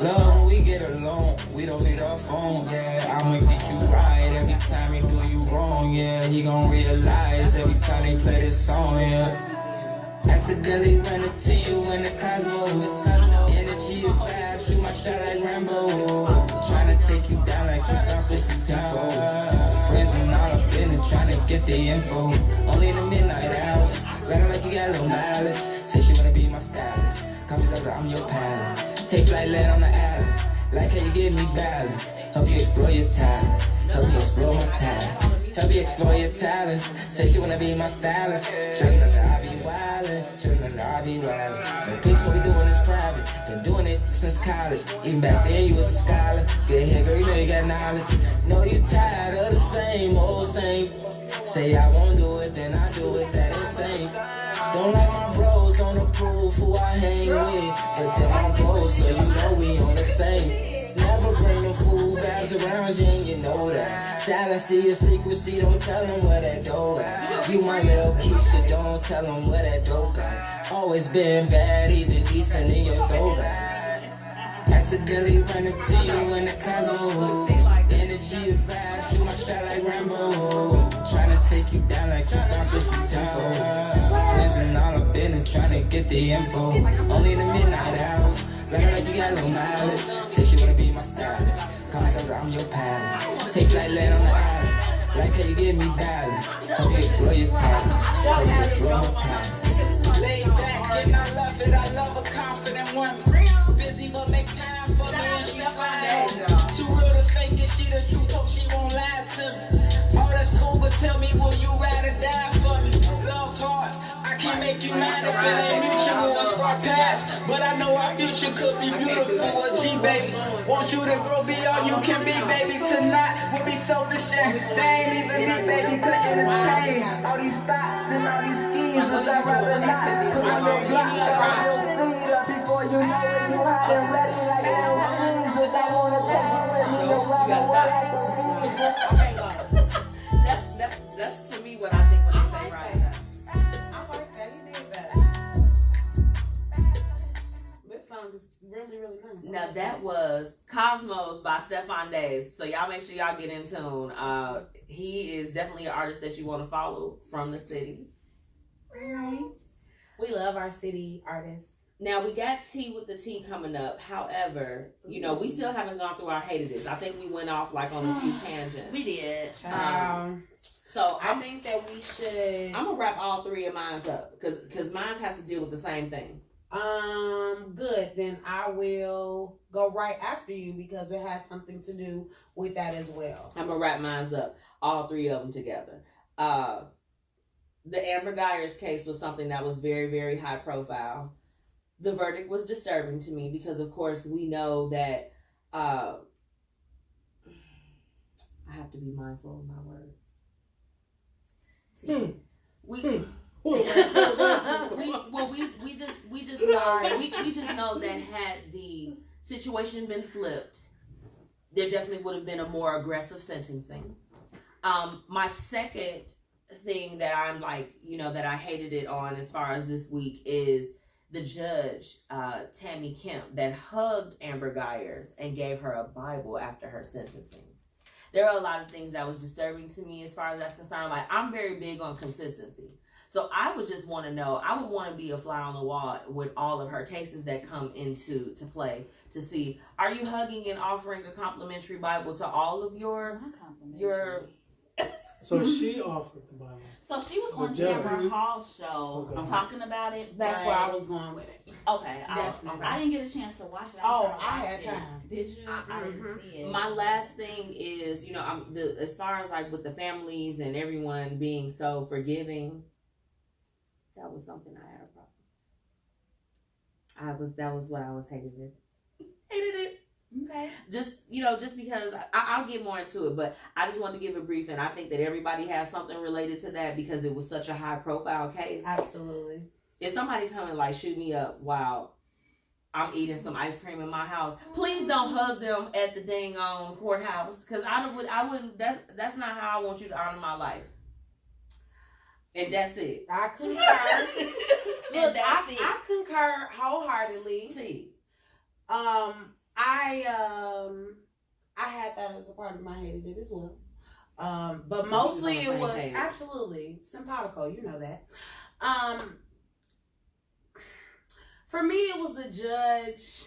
Love when we get alone, we don't need our phones. Yeah, I'ma get you right every time you do you wrong. Yeah, you gon' realize every time they play this song. Yeah, accidentally ran into you in the cosmos. Energy of vibe, shoot my shot like Rambo. Tryna take you down like Chris Brown, switch the tempo. Friends and all up in it, tryna get the info. Only in the midnight hours, running like you got a little mileage. Say she wanna be my stylist, come as I'm your pilot. Take flight, land on the island, like how you give me balance. Help you explore your talents, help me explore my talents. Help you explore your talents. Say she wanna be my stylist. Shouldn't I be wildin'? Shouldn't I be wildin'? The piece what we doing is private. Been doing it since college. Even back then you was a scholar. Good hair, girl, you know you got knowledge. Know you tired of the same old same. Say I won't do it, then I do it. That insane. Don't like my bros, don't approve who I hang with. But then I'm close, so you know we on the same. Never bring them fool vibes around you, and you know that. Silence is your secrecy, don't tell them where that door at. You my little Keisha, don't tell them where that dope at. Always been bad, even decent in your throwbacks. Accidentally ran into you in the cosmos. Energy of vibe, shoot my shot like Rambo. Tryna take you down like Chris Brown, switch the tempo. Friends and all up in it, tryna get the info. Only in the midnight hours, running like you got a little mileage. Say she wanna be my stylist, come as I'm your pilot. Take flight, land on the island, like how you give me balance. Help you explore your talents, help you explore my talents. Lay back and I love it, I love a confident woman. Busy but make time for me and she slide. Too real to fake it, she the truth, hope she won't lie to me. Oh, that's cool, but tell me, will you ride or die for me? Love hard, I can't make you mad if it ain't mutual or spark past. But I know our future could be beautiful or G, baby. Want you to grow, be all you can be, baby. Tonight we'll be selfish and they ain't even me, baby, to entertain. All these thoughts and all these schemes, but I'd rather not. Put my little block up, your feet up before you know it. You hot and ready like little things, but I wanna take you with me around what I can be. That's to me what I think when I say right. I like that. You did that. This song is really, really nice. Now that was Cosmos by Stephon Diggs. So y'all make sure y'all get in tune. He is definitely an artist that you want to follow from the city. We love our city artists. Now we got Tea with the Tea coming up. However, you know, we still haven't gone through our hated this. I think we went off like on a few tangents. We did. So I think that we should. I'm gonna wrap all three of mine up because mine has to deal with the same thing. Good. Then I will go right after you because it has something to do with that as well. I'm gonna wrap mine up, all three of them together. The Amber Guyers case was something that was very, very high profile. The verdict was disturbing to me because, of course, we know that I have to be mindful of my words. We just know that had the situation been flipped, there definitely would have been a more aggressive sentencing. My second thing that I'm like, you know, that I hated it on as far as this week is the judge, Tammy Kemp, that hugged Amber Guyers and gave her a Bible after her sentencing. There are a lot of things that was disturbing to me as far as that's concerned. Like, I'm very big on consistency. So I would just want to know, I would want to be a fly on the wall with all of her cases that come into play to see, are you hugging and offering a complimentary Bible to all of your So she offered the Bible. So she was on Tamara Hall's show talking about it. That's where I was going with it. Okay, Definitely. I didn't get a chance to watch it. I had time. Did you? I didn't see it. My last thing is, you know, as far as like with the families and everyone being so forgiving, that was something I had a problem. That was what I was hated it. Hated it. Okay. Just because I'll get more into it, but I just wanted to give a brief, and I think that everybody has something related to that because it was such a high profile case. Absolutely. If somebody come and like shoot me up while I'm eating some ice cream in my house, please don't hug them at the dang on courthouse, because I wouldn't. That's not how I want you to honor my life. And that's it. I concur. Look, I concur wholeheartedly. See. I had that as a part of my hated it as well. But mostly it was absolutely simpatico, you know that. For me, it was the judge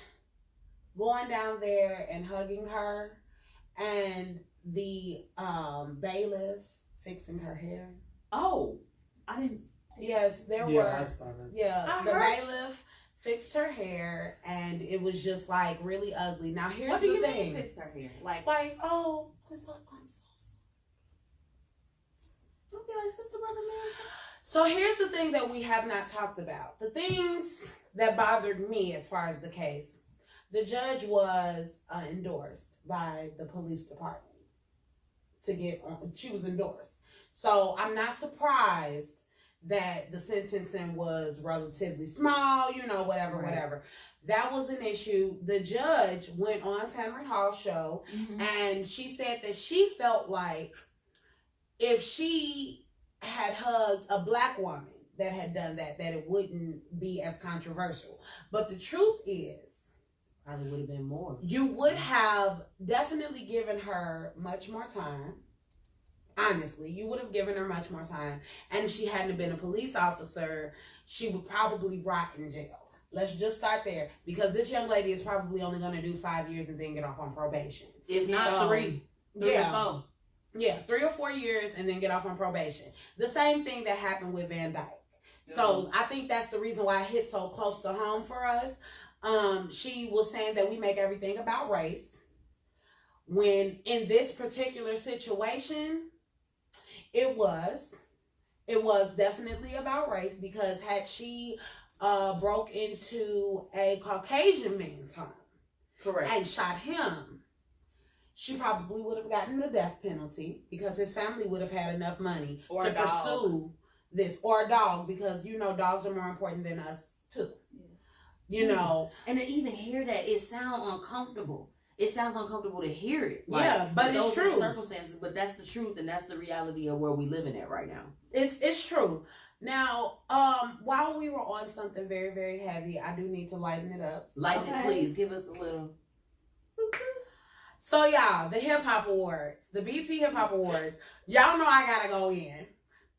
going down there and hugging her, and the bailiff fixing her hair. Oh, I didn't. Yes, there I were. saw that. Yeah, the bailiff fixed her hair, and it was just like really ugly. Now here's what do the you thing. mean fix her hair? Like Oh, it's like, I'm so sorry. Okay, like sister, brother, man. So here's the thing that we have not talked about. The things that bothered me as far as the case. The judge was endorsed by the police department to get on. She was endorsed. So I'm not surprised that the sentencing was relatively small, you know, whatever. That was an issue. The judge went on Tamron Hall's show, and she said that she felt like if she had hugged a black woman that had done that it wouldn't be as controversial. But the truth is, probably would have been more. You would have definitely given her much more time. Honestly, you would have given her much more time. And if she hadn't been a police officer, she would probably rot in jail. Let's just start there. Because this young lady is probably only going to do 5 years and then get off on probation. If not 3 or 4. Yeah, 3 or 4 years and then get off on probation. The same thing that happened with Van Dyke. So I think that's the reason why it hit so close to home for us. She was saying that we make everything about race. When in this particular situation, it was definitely about race, because had she broke into a Caucasian man's home, correct, and shot him, she probably would have gotten the death penalty because his family would have had enough money to pursue this, or a dog, because you know dogs are more important than us too. You know, and to even hear that, it sounds uncomfortable. It sounds uncomfortable to hear it. Like, yeah, but it's true. Circumstances, but that's the truth, and that's the reality of where we living at right now. It's true. Now, while we were on something very, very heavy, I do need to lighten it up. Lighten it, please. Give us a little. So y'all, the Hip Hop Awards, the BT Hip Hop Awards, y'all know I gotta go in.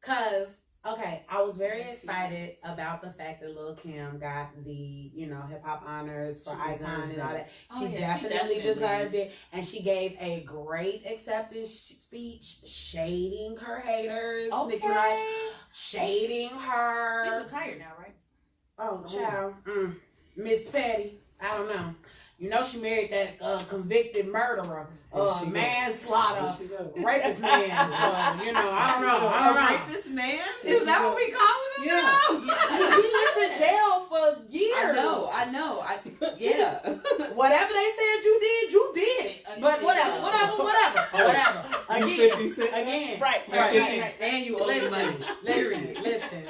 Cause, okay, I was very excited about the fact that Lil' Kim got the, hip hop honors for Icon and all that. She definitely deserved it. And she gave a great acceptance speech shading her haters. Okay. Nicki Minaj, shading her. She's retired now, right? Oh, child. Miss Petty. I don't know. She married that convicted murderer, manslaughter, rapist man. So, I don't know. Rapist man? Is that what we calling him now? He went to jail for years. I know. Yeah. Whatever they said you did it. But whatever. Again. Right. And you owe me money.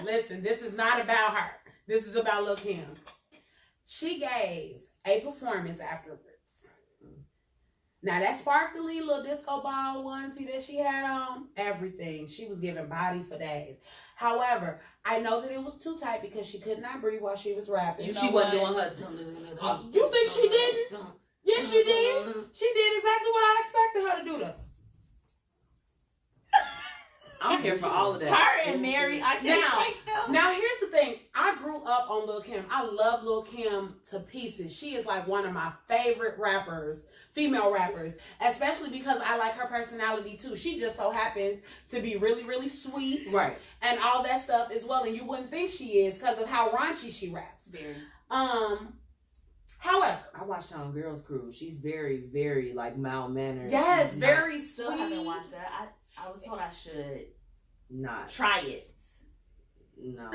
Listen. This is not about her. This is about Lil' Kim. She gave a performance afterwards. Now that sparkly little disco ball onesie that she had on, everything. She was giving body for days. However, I know that it was too tight because she could not breathe while she was rapping. She wasn't doing her. You think she didn't? Yes, she did. She did exactly what I expected her to do. I'm here for all of that. Her and Mary, I can't take them. Now here's the thing. I grew up on Lil' Kim. I love Lil' Kim to pieces. She is like one of my favorite rappers, female rappers, especially because I like her personality too. She just so happens to be really, really sweet. Right. And all that stuff as well. And you wouldn't think she is because of how raunchy she raps. Very. However, I watched her on Girls Cruise. She's very, very like mild mannered. Yes, She's very sweet. Still haven't watched that. I was told I should not try it. No,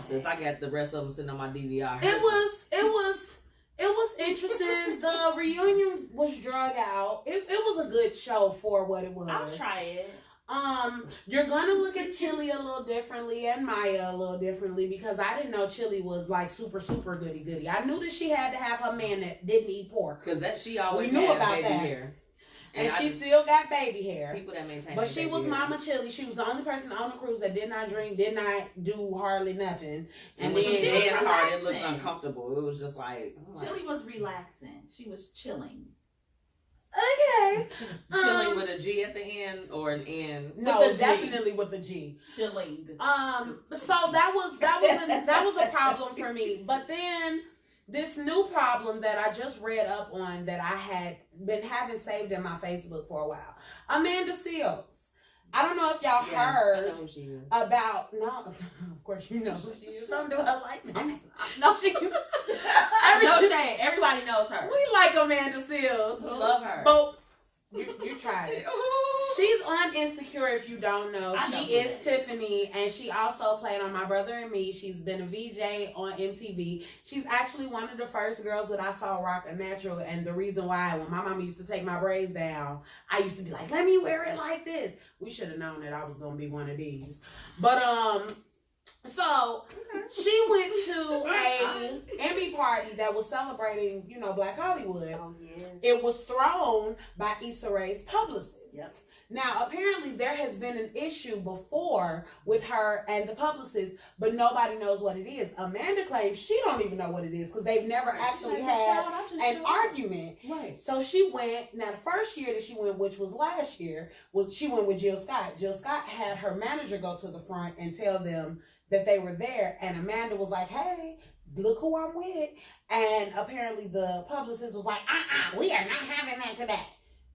sis. I got the rest of them sitting on my DVR. It was interesting. The reunion was drug out. It was a good show for what it was. I'll try it. You're gonna look at Chili a little differently and Maya a little differently because I didn't know Chili was like super, super goody. I knew that she had to have her man that didn't eat pork. Because she always knew had about baby that. hair. And she still got baby hair. People that maintain. But she was Mama Chili. She was the only person on the cruise that did not drink, did not do hardly nothing. And when she danced hard, relaxing. it looked uncomfortable. It was just like Chili was relaxing. She was chilling. Okay. Chilling with a G at the end or an N. No, definitely with the G. Chilling. So that was a problem for me. But then this new problem that I just read up on that I had been having saved in my Facebook for a while. Amanda Seales. I don't know if y'all heard about. No, of course you know who she is. Don't do her like that. No, she. No shame. Everybody knows her. We like Amanda Seales. Love her. But you tried it. She's on Insecure. If you don't know, she is Tiffany, and she also played on My Brother and Me. She's been a VJ on MTV. She's actually one of the first girls that I saw rock a natural, and the reason why, when my mama used to take my braids down, I used to be like, "Let me wear it like this." We should have known that I was gonna be one of these, but so she went to a Emmy party that was celebrating, Black Hollywood. Oh yes. It was thrown by Issa Rae's publicist. Yep. Now, apparently, there has been an issue before with her and the publicist, but nobody knows what it is. Amanda claims she don't even know what it is because they've never actually had an argument. Right. So she went. Now, the first year that she went, which was last year, she went with Jill Scott. Jill Scott had her manager go to the front and tell them that they were there, and Amanda was like, "Hey, look who I'm with." And apparently, the publicist was like, "We are not having that today."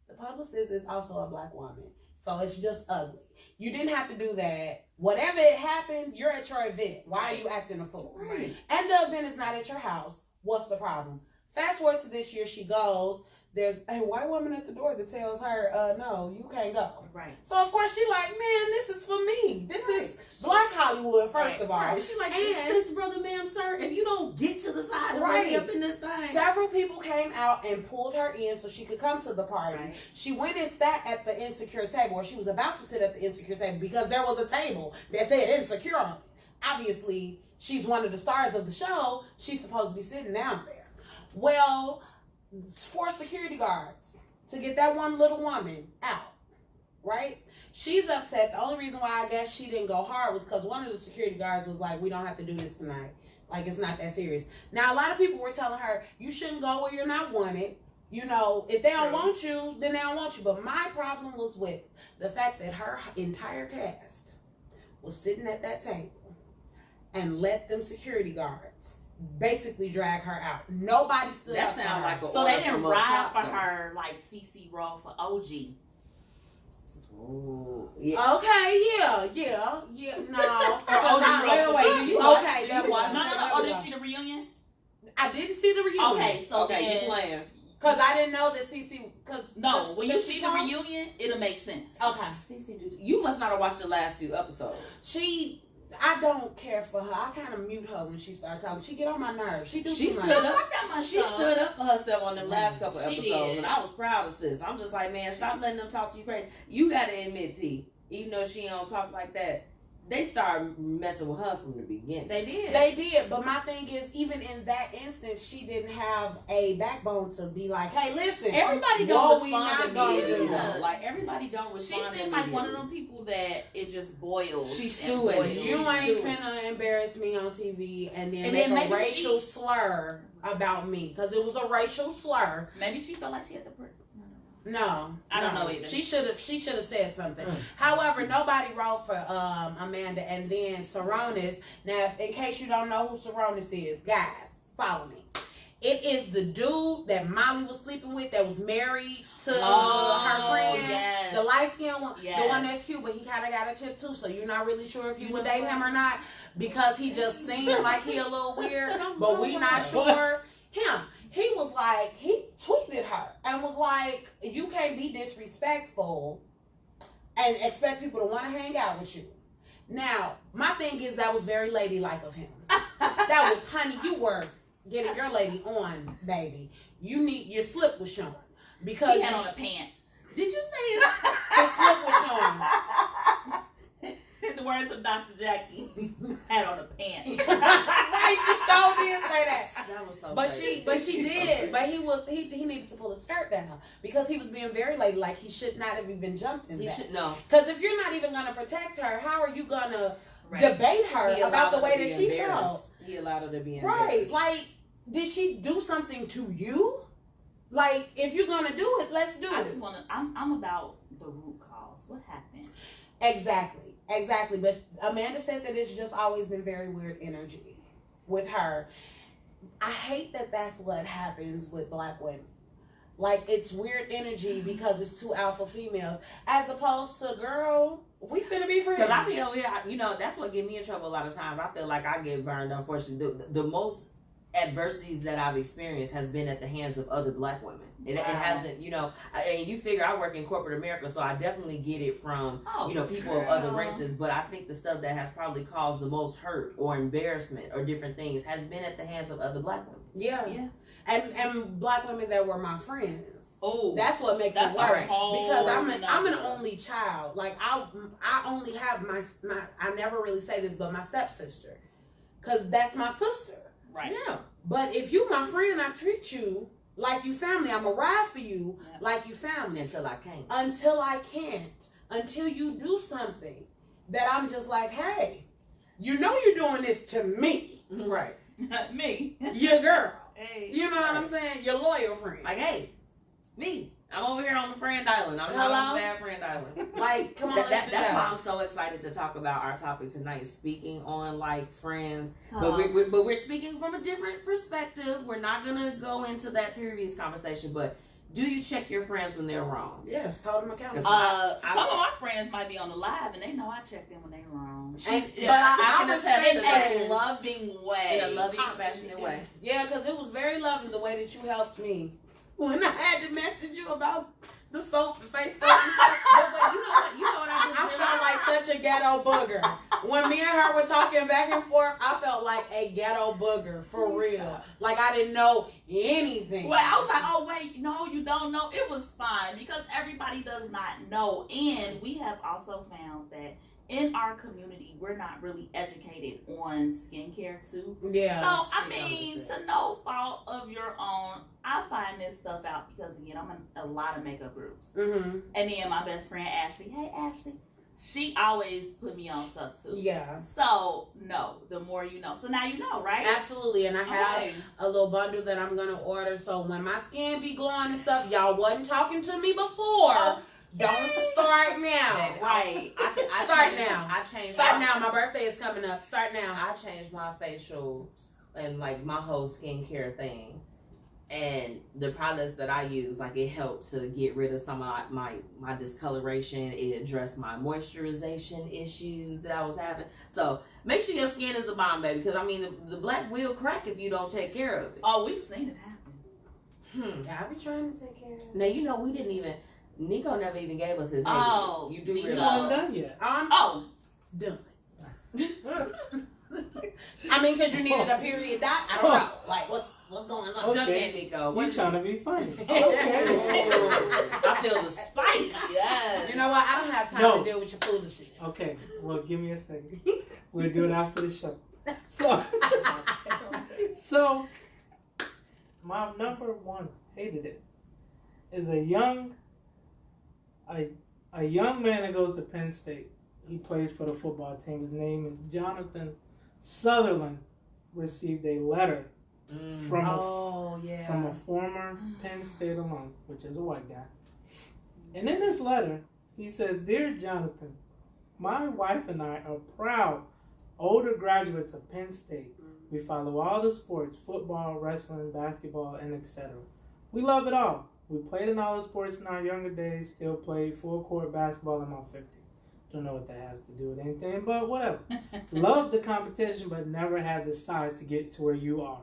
The publicist is also a Black woman, so it's just ugly. You didn't have to do that. Whatever it happened, you're at your event. Why are you acting a fool? Right. And the event is not at your house. What's the problem? Fast forward to this year, she goes. There's a white woman at the door that tells her, "No, you can't go." Right. So of course she like, "Man, this is for me. This is Black Hollywood, first of all." Right. She like, "Sis, brother, ma'am, sir, if you don't get to the side and let me up in this thing." Several people came out and pulled her in so she could come to the party. Right. She went and sat at the Insecure table, or she was about to sit at the Insecure table because there was a table that said Insecure on it. Obviously, she's one of the stars of the show. She's supposed to be sitting down there. Well, 4 security guards to get that one little woman out, right? She's upset. The only reason why I guess she didn't go hard was because one of the security guards was like, "We don't have to do this tonight. Like, it's not that serious." Now, a lot of people were telling her, "You shouldn't go where you're not wanted." You know, if they don't want you, then they don't want you. But my problem was with the fact that her entire cast was sitting at that table and let them security guards basically drag her out. Nobody stood up for her. Like a So they didn't from up ride top, for though. her like CC role for OG. Ooh, yeah. Okay, yeah. No. Wait, you watch- Okay, you that watch- was. Oh, did you see the reunion? I didn't see the reunion. Okay, so Okay, then you playing. Because I didn't know that CC. no, when you see the reunion, it'll make sense. Okay. You must not have watched the last few episodes. I don't care for her. I kind of mute her when she starts talking. She get on my nerves. She do She too much. stood up. Not that much, She though. stood up for herself on the last couple She episodes, did. and I was proud of sis. I'm just like, man, stop letting them talk to you crazy. You gotta admit, T, even though she don't talk like that, they started messing with her from the beginning. They did. They did, but my thing is, even in that instance, she didn't have a backbone to be like, "Hey, listen, Everybody what don't we respond not gonna immediately, do?" though. Like everybody don't She respond. seemed like one of immediately. them people that it just boils. She's and stewing. boils. You She's ain't stupid. finna embarrass me on TV and then And make then a maybe racial slur about me because it was a racial slur. Maybe she felt like she had to. No, I don't know either. She should have said something. However, nobody wrote for Amanda and then Saronis. Now, in case you don't know who Saronis is, guys, follow me. It is the dude that Molly was sleeping with that was married to her friend. Yes. The light skinned one, Yes. the one that's cute, but he kind of got a chip too, so you're not really sure if you would date him or not because he just seems like he a little weird, but we not sure. He was like, he tweeted her and was like, you can't be disrespectful and expect people to want to hang out with you. Now, my thing is that was very ladylike of him. That was, honey, you were getting your lady on, baby. Your slip was showing. Because He had on a pant. Did you say his the slip was showing. In the words of Dr. Jackie, had on a pants. Right, she sure did say that. That was so But crazy. she did. But he needed to pull his skirt down because he was being very ladylike. He should not have even jumped in He that. should know. Because if you're not even gonna protect her, how are you gonna Right. debate her He about the allowed her way to that be she embarrassed. felt? He allowed her to be Right. embarrassed. Like, did she do something to you? Like, if you're gonna do it, let's do I it. just want to. I'm about the root cause. What happened? Exactly. But Amanda said that it's just always been very weird energy with her. I hate that that's what happens with black women. Like, it's weird energy because it's two alpha females, as opposed to, girl, we finna be friends. Because I be over here, that's what get me in trouble a lot of times. I feel like I get burned, unfortunately. The most adversities that I've experienced has been at the hands of other black women. It hasn't, and you figure I work in corporate America, so I definitely get it from, people of other races. But I think the stuff that has probably caused the most hurt or embarrassment or different things has been at the hands of other black women. Yeah. And black women that were my friends. Oh, That's what makes it worse. Because I'm an nother. only child. Like, I only have my I never really say this, but my stepsister. Because that's my sister. right. Yeah. But if you my friend, I treat you like you family. I'm going to ride for you Yeah. like you family. Until I can't. Until I can't. Until you do something that I'm just like, hey, you're doing this to me. Right. Me. Your girl. Hey. You know what I'm saying? Your loyal friend. Like, hey, me. I'm over here on the friend island. I'm not on the bad friend island. Like, come on, let's do That's that. why I'm so excited to talk about our topic tonight, speaking on like friends. Oh. But we're speaking from a different perspective. We're not gonna go into that previous conversation. But do you check your friends when they're wrong? Yes, hold them accountable. Some of my friends might be on the live and they know I check them when they're wrong. I can respect attest to that In a loving way. in a loving, compassionate way. Yeah, because it was very loving the way that you helped me when I had to message you about the soap, the face soap. But you know what I just I realized? felt like such a ghetto booger. When me and her were talking back and forth, I felt like a ghetto booger, for real. Like I didn't know anything. Well, I was like, oh, wait, no, you don't know. It was fine because everybody does not know. And we have also found that in our community, we're not really educated on skincare, too. Yeah. So, I mean, to no fault of your own, I find this stuff out because, again, I'm in a lot of makeup groups. Mm-hmm. And then my best friend, Ashley, hey, Ashley, she always put me on stuff too. Yeah. So no, the more you know. So now you know, right? Absolutely. And I have Okay. a little bundle that I'm gonna order. So when my skin be glowing and stuff, y'all wasn't talking to me before. Don't start now. Right. I Start changed- now. I changed. Start my, now. My birthday is coming up. Start now. I changed my facial and like my whole skincare thing. And the products that I use, like it helped to get rid of some of my discoloration. It addressed my moisturization issues that I was having. So make sure your skin is the bomb, baby. Because I mean, the black will crack if you don't take care of it. Oh, we've seen it happen. Yeah, I be trying to take care of it. Now you know we didn't even. Nico never even gave us his name. Oh, You do Nico. She realize. wasn't done yet. I'm Oh, done. I mean, because you needed a period dot. I don't know. Like, what's going on? Okay. Jump in, Nico. You trying to be funny. I feel the spice. Yes. You know what? I don't have time No. to deal with your foolishness. Okay, well, give me a second. We'll do it after the show. So my number one, hated it, is a young man that goes to Penn State. He plays for the football team. His name is Jonathan Sutherland. Received a letter from a former Penn State alum, which is a white guy. And in this letter, he says, "Dear Jonathan, my wife and I are proud older graduates of Penn State. We follow all the sports, football, wrestling, basketball, and etc. We love it all. We played in all the sports in our younger days, still play full court basketball in my 50s. Don't know what that has to do with anything, but whatever. Love the competition, but never had the size to get to where you are.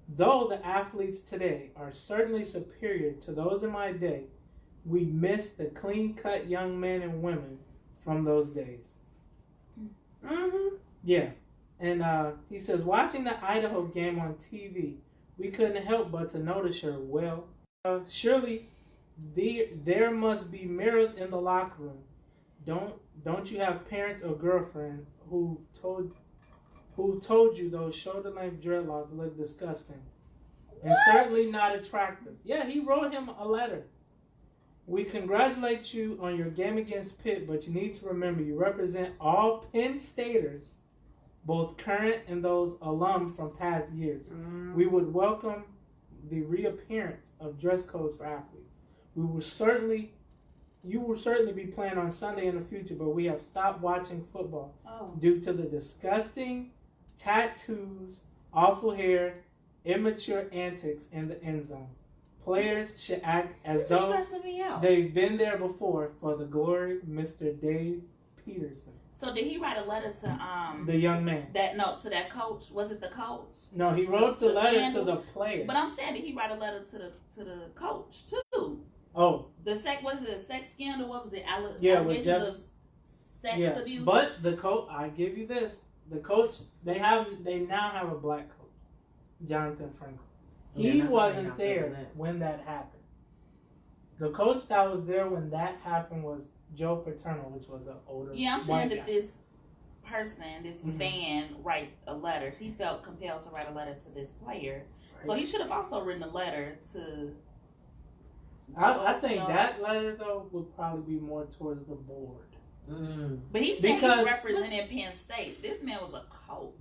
Though the athletes today are certainly superior to those in my day, we miss the clean-cut young men and women from those days." Mm-hmm. Yeah. And he says, "Watching the Idaho game on TV, we couldn't help but to notice her. Well, surely there must be mirrors in the locker room. Don't you have parents or girlfriend who told you those shoulder-length dreadlocks look disgusting and certainly not attractive?" Yeah, he wrote him a letter. "We congratulate you on your game against Pitt, but you need to remember you represent all Penn Staters, both current and those alum from past years. We would welcome the reappearance of dress codes for athletes. You will certainly be playing on Sunday in the future, but we have stopped watching football due to the disgusting tattoos, awful hair, immature antics in the end zone. Players should act as though stressing me out. they've been there before for the glory, Mr. Dave Peterson." so did he write a letter to The young man. to that coach? Was it the coach? No, he wrote the letter scandal? to the player. But I'm saying, did he write a letter to the coach too? Oh, Was it a sex scandal? What was it? Yeah, with Allegations of sex abuse. But the coach, I give you this: the coach, they now have a black coach, Jonathan Franklin. He wasn't there when that happened. The coach that was there when that happened was Joe Paterno, which was an older Yeah, I'm saying white that guy. this person, this Mhm. fan, write a letter. He felt compelled to write a letter to this player, so he should have also written a letter to. I think Joe. that letter though would probably be more towards the board. But he said Because- he represented Penn State. This man was a coach.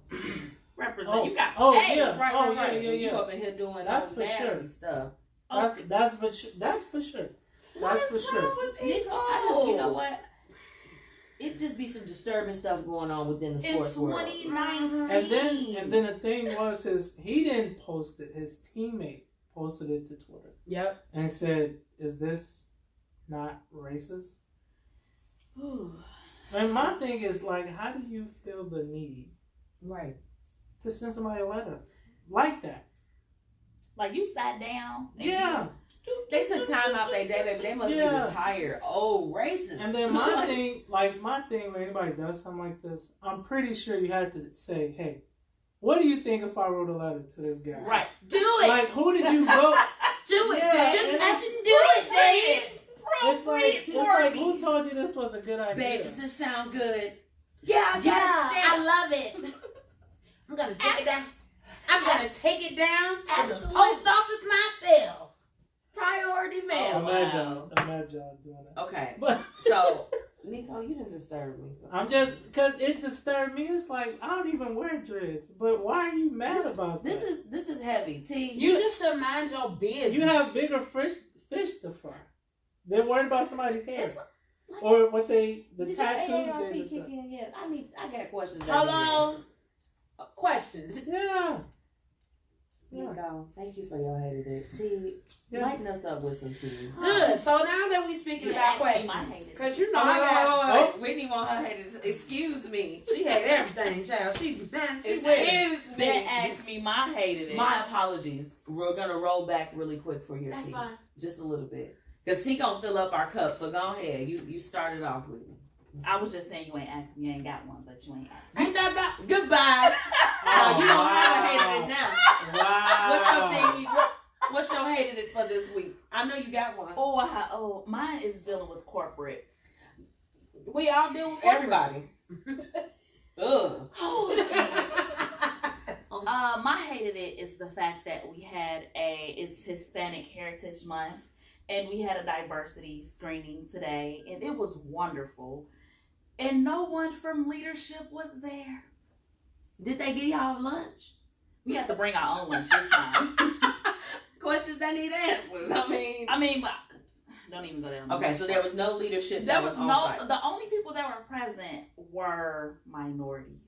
Oh, You got yeah. You up in here doing That's all for nasty sure. stuff. That's for sure. That's for sure. What That's is for wrong sure. with Nico, people? I just, you know what? It just be some disturbing stuff going on within the In sports world. 2019. And then the thing was he didn't post it. His teammate posted it to Twitter. Yep. And said, "Is this not racist?" And my thing is like, how do you feel the need Right. to send somebody a letter like that? Like you sat down. And Yeah. They took time out their day, baby. They must be Yeah. retired. Oh, racist. And then my thing when anybody does something like this, I'm pretty sure you had to say, "Hey, what do you think if I wrote a letter to this guy?" Right. Do it. Like, who did you vote? Do it. Yeah, Just and fucking do it, David. It's like, who told you this was a good idea? Babe, does this sound good? Yeah, I love it. I'm gonna take it down. I'm gonna take it down to the post office myself. Priority mail. Imagine y'all doing that. Okay. But So Nico, you didn't disturb me. I'm just, because it disturbed me. It's like, I don't even wear dreads. But why are you mad about that? This is heavy. T, you just should mind your business. You have bigger fish to fry. They're worried about somebody's hair. Like, or what the did tattoos your AARP did. kick in yet? I got questions. Hello? Questions. Yeah. Nico, thank you for your hated it. T, lighten us up with some tea. Good. So now that we speaking about questions, because you know wait. Whitney want her hated it. Excuse me. She hate everything, child. She excuse me. Ask me my hated it. My apologies. We're gonna roll back really quick for your tea. That's fine. Just a little bit. Because he gonna fill up our cup, so go ahead. You started off with me. I was just saying you ain't asked me. You ain't got one, but you ain't asked. Ain't that about? Goodbye. You don't have a hated it now. Wow. What's your hated it for this week? I know you got one. Oh, mine is dealing with corporate. We all deal with corporate. Everybody. Ugh. My hated it is the fact that we had it's Hispanic Heritage Month, and we had a diversity screening today, and it was wonderful. And no one from leadership was there. Did they give y'all lunch? We had to bring our own lunch this time. Questions that need answers. I mean, but don't even go there. Okay, so there was no leadership. There was no. The only people that were present were minorities.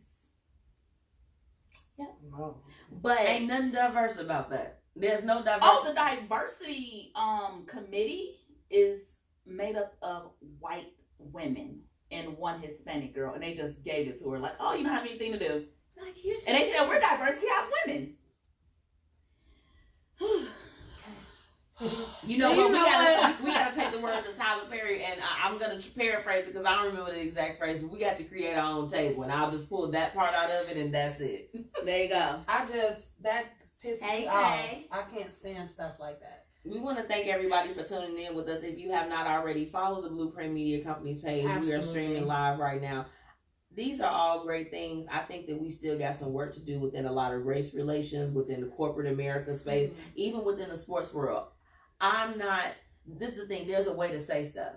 Yep. Wow. But ain't nothing diverse about that. There's no diversity. Oh, the diversity committee is made up of white women and one Hispanic girl, and they just gave it to her like, oh, you don't have anything to do. Like, and they said, we're diverse, we have women. You know what? We gotta take the words of Tyler Perry, and I'm gonna paraphrase it because I don't remember the exact phrase, but we got to create our own table, and I'll just pull that part out of it, and that's it. There you go. That pisses me off. I can't stand stuff like that. We want to thank everybody for tuning in with us. If you have not already, follow the Blueprint Media Company's page. Absolutely. We are streaming live right now. These are all great things. I think that we still got some work to do within a lot of race relations, within the corporate America space, even within the sports world. This is the thing, there's a way to say stuff.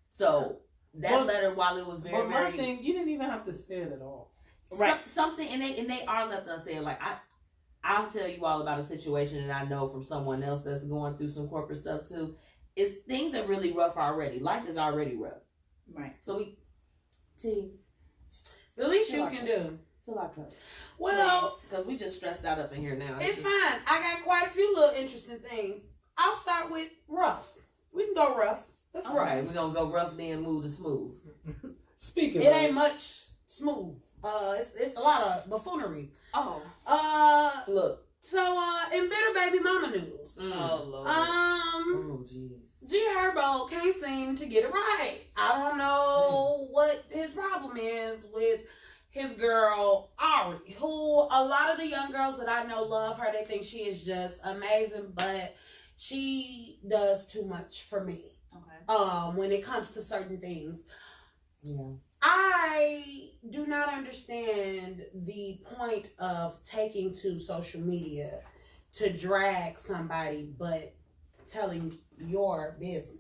So that letter, while it was very, my thing, you didn't even have to say it at all. Right. Something, and they are left unsaid. Like, I'll tell you all about a situation that I know from someone else that's going through some corporate stuff too. Things are really rough already. Life is already rough. Right. So the least you can do. Fill our cup. Well, because we just stressed out up in here now. It's fine. I got quite a few little interesting things. I'll start with rough. We can go rough. That's rough. Right, we're gonna go rough, then move to smooth. Speaking it ain't much smooth. It's a lot of buffoonery. Look. So in Bitter Baby Mama news. Oh Lord. Oh jeez. G Herbo can't seem to get it right. I don't know what his problem is with his girl Ari, who a lot of the young girls that I know love her. They think she is just amazing, but she does too much for me. Okay. When it comes to certain things. Yeah. I do not understand the point of taking to social media to drag somebody, but telling your business,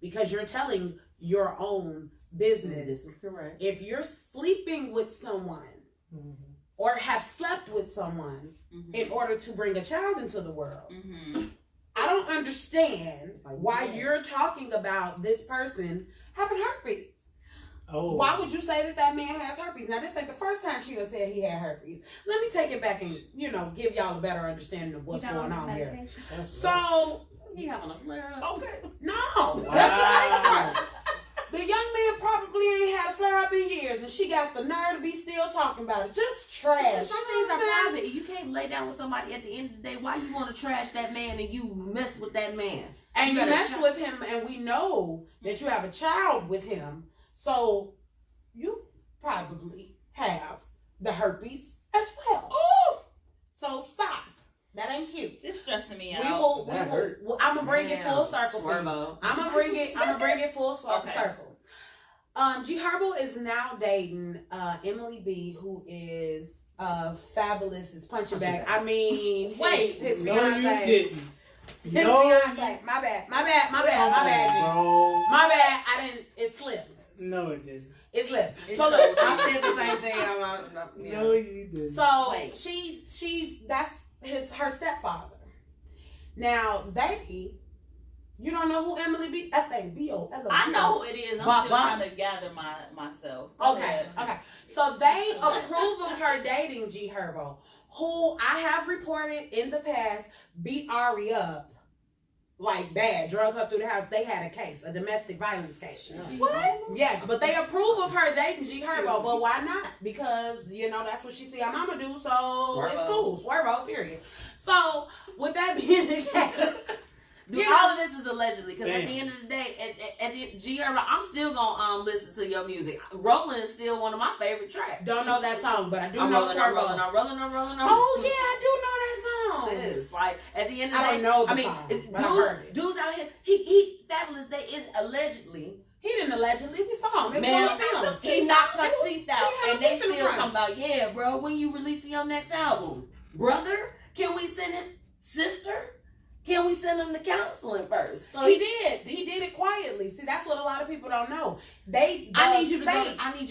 because you're telling your own business. This is correct. If you're sleeping with someone or have slept with someone in order to bring a child into the world, I don't understand why you're talking about this person having herpes. Oh. Why would you say that man has herpes? Now, this ain't the first time she done said he had herpes. Let me take it back and, give y'all a better understanding of what's going on here. So, he having a flare up. Okay. No. That's the young man probably ain't had a flare up in years, and she got the nerve to be still talking about it. Just trash. Some things are private. You can't lay down with somebody at the end of the day. Why you want to trash that man and you mess with that man? And you mess with him, and we know that you have a child with him. So, you probably have the herpes as well. Ooh. So, stop. That ain't cute. It's stressing me out. I'm going to bring it full circle for you. I'm going to bring it full circle. G Herbo is now dating Emily B, who is fabulous as punching bag. I mean, his fiance. No, you didn't. His fiance. My bad. My bad. I didn't. It slipped. No, it didn't. It's left. It So look, I said the same thing. No, you didn't. So Wait. that's her stepfather. Now they, you don't know who Emily B. F-A-B-O-L-O. I know who it is. I'm still trying to gather myself. Okay. So they approve of her dating G Herbo, who I have reported in the past beat Ari up like bad, drug her through the house. They had a case, a domestic violence case. What? Yes, but they approve of her dating G Herbo, but why not? Because, that's what she see her mama do, so Swervo. it's cool. Swervo, period. So, with that being the case, all of this is allegedly, because at the end of the day, at the G Herbo, I'm still gonna listen to your music. Rolling is still one of my favorite tracks. Don't know that song, but I do I'm know rolling, Swervo. I'm rolling. Oh, yeah, I do know that song. Sis, like, at the end of the I day, don't know the I mean, song, but I heard it. dudes out here, he fabulous. They is allegedly. He didn't allegedly, we saw him. It Man, was on film. he knocked her teeth out, She had and they teeth in the still front. talking about, yeah, bro, when you releasing your next album? Brother, can we send him? Sister, can we send him to counseling first? So He did it quietly. See, that's what a lot of people don't know. I need you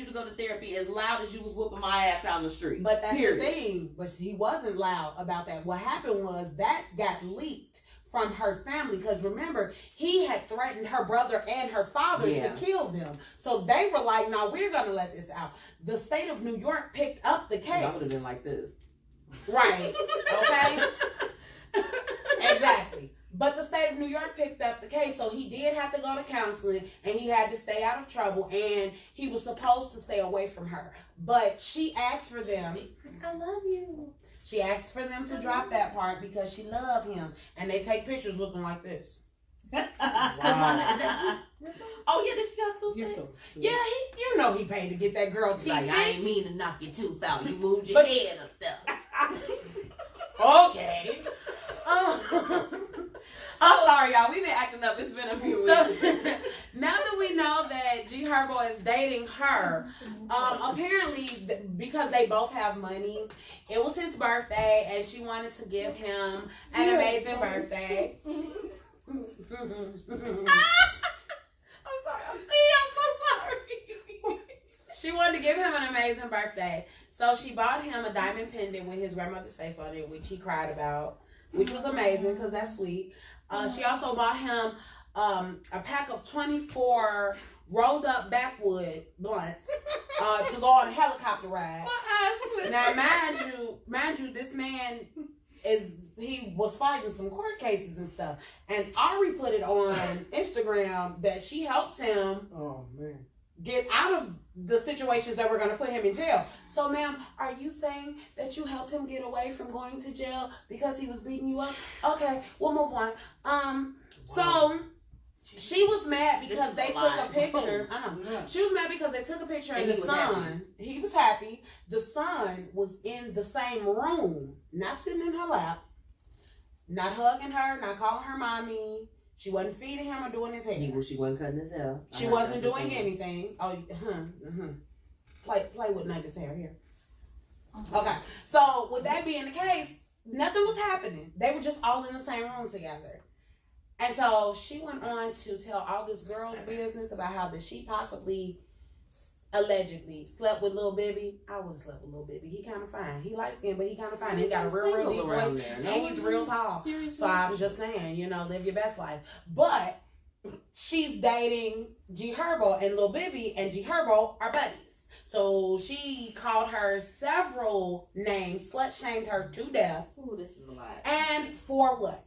to go to therapy as loud as you was whooping my ass out in the street. But that's Period. the thing. But he wasn't loud about that. What happened was that got leaked from her family, because remember, he had threatened her brother and her father to kill them. So they were like, no, we're going to let this out. The state of New York picked up the case. I would have been like this. Right. Okay? Exactly. But the state of New York picked up the case, so he did have to go to counseling, and he had to stay out of trouble, and he was supposed to stay away from her. But she asked for them. I love you. She asked for them to drop that part because she loved him, and they take pictures looking like this. Wow. Oh yeah, did she got two? You're so stupid. Yeah, he paid to get that girl teeth Like, I ain't fixed. mean to knock your tooth out. You moved your head up there. Okay. I'm sorry, y'all. We've been acting up. It's been a few weeks. Now that we know that G Herbo is dating her, apparently because they both have money, it was his birthday, and she wanted to give him an amazing birthday. I'm sorry. I'm so sorry. She wanted to give him an amazing birthday, so she bought him a diamond pendant with his grandmother's face on it, which he cried about, which was amazing because that's sweet. She also bought him a pack of 24 rolled up backwood blunts to go on a helicopter ride. My eyes twitching. Now, mind you, this man he was fighting some court cases and stuff, and Ari put it on Instagram that she helped him. Oh man. Get out of the situations that were going to put him in jail. So, ma'am, are you saying that you helped him get away from going to jail because he was beating you up? Okay, we'll move on. So she was mad because they took a picture. She was mad because they took a picture of the son. He was happy. The son was in the same room, not sitting in her lap, not hugging her, not calling her mommy. She wasn't feeding him or doing his hair. She wasn't cutting his hair. She wasn't doing anything. Oh, Play with Nugget's hair here. Okay. So with that being the case, nothing was happening. They were just all in the same room together. And so she went on to tell all this girl's business about how that she possibly, allegedly, slept with Lil Bibby. I would have slept with Lil Bibby. He kind of fine. He light skinned, but he kind of fine. He got a real deep voice, and he's real tall. So I'm just saying, live your best life. But she's dating G Herbo, and Lil Bibby and G Herbo are buddies. So she called her several names, slut shamed her to death. Ooh, this is a lot. And for what?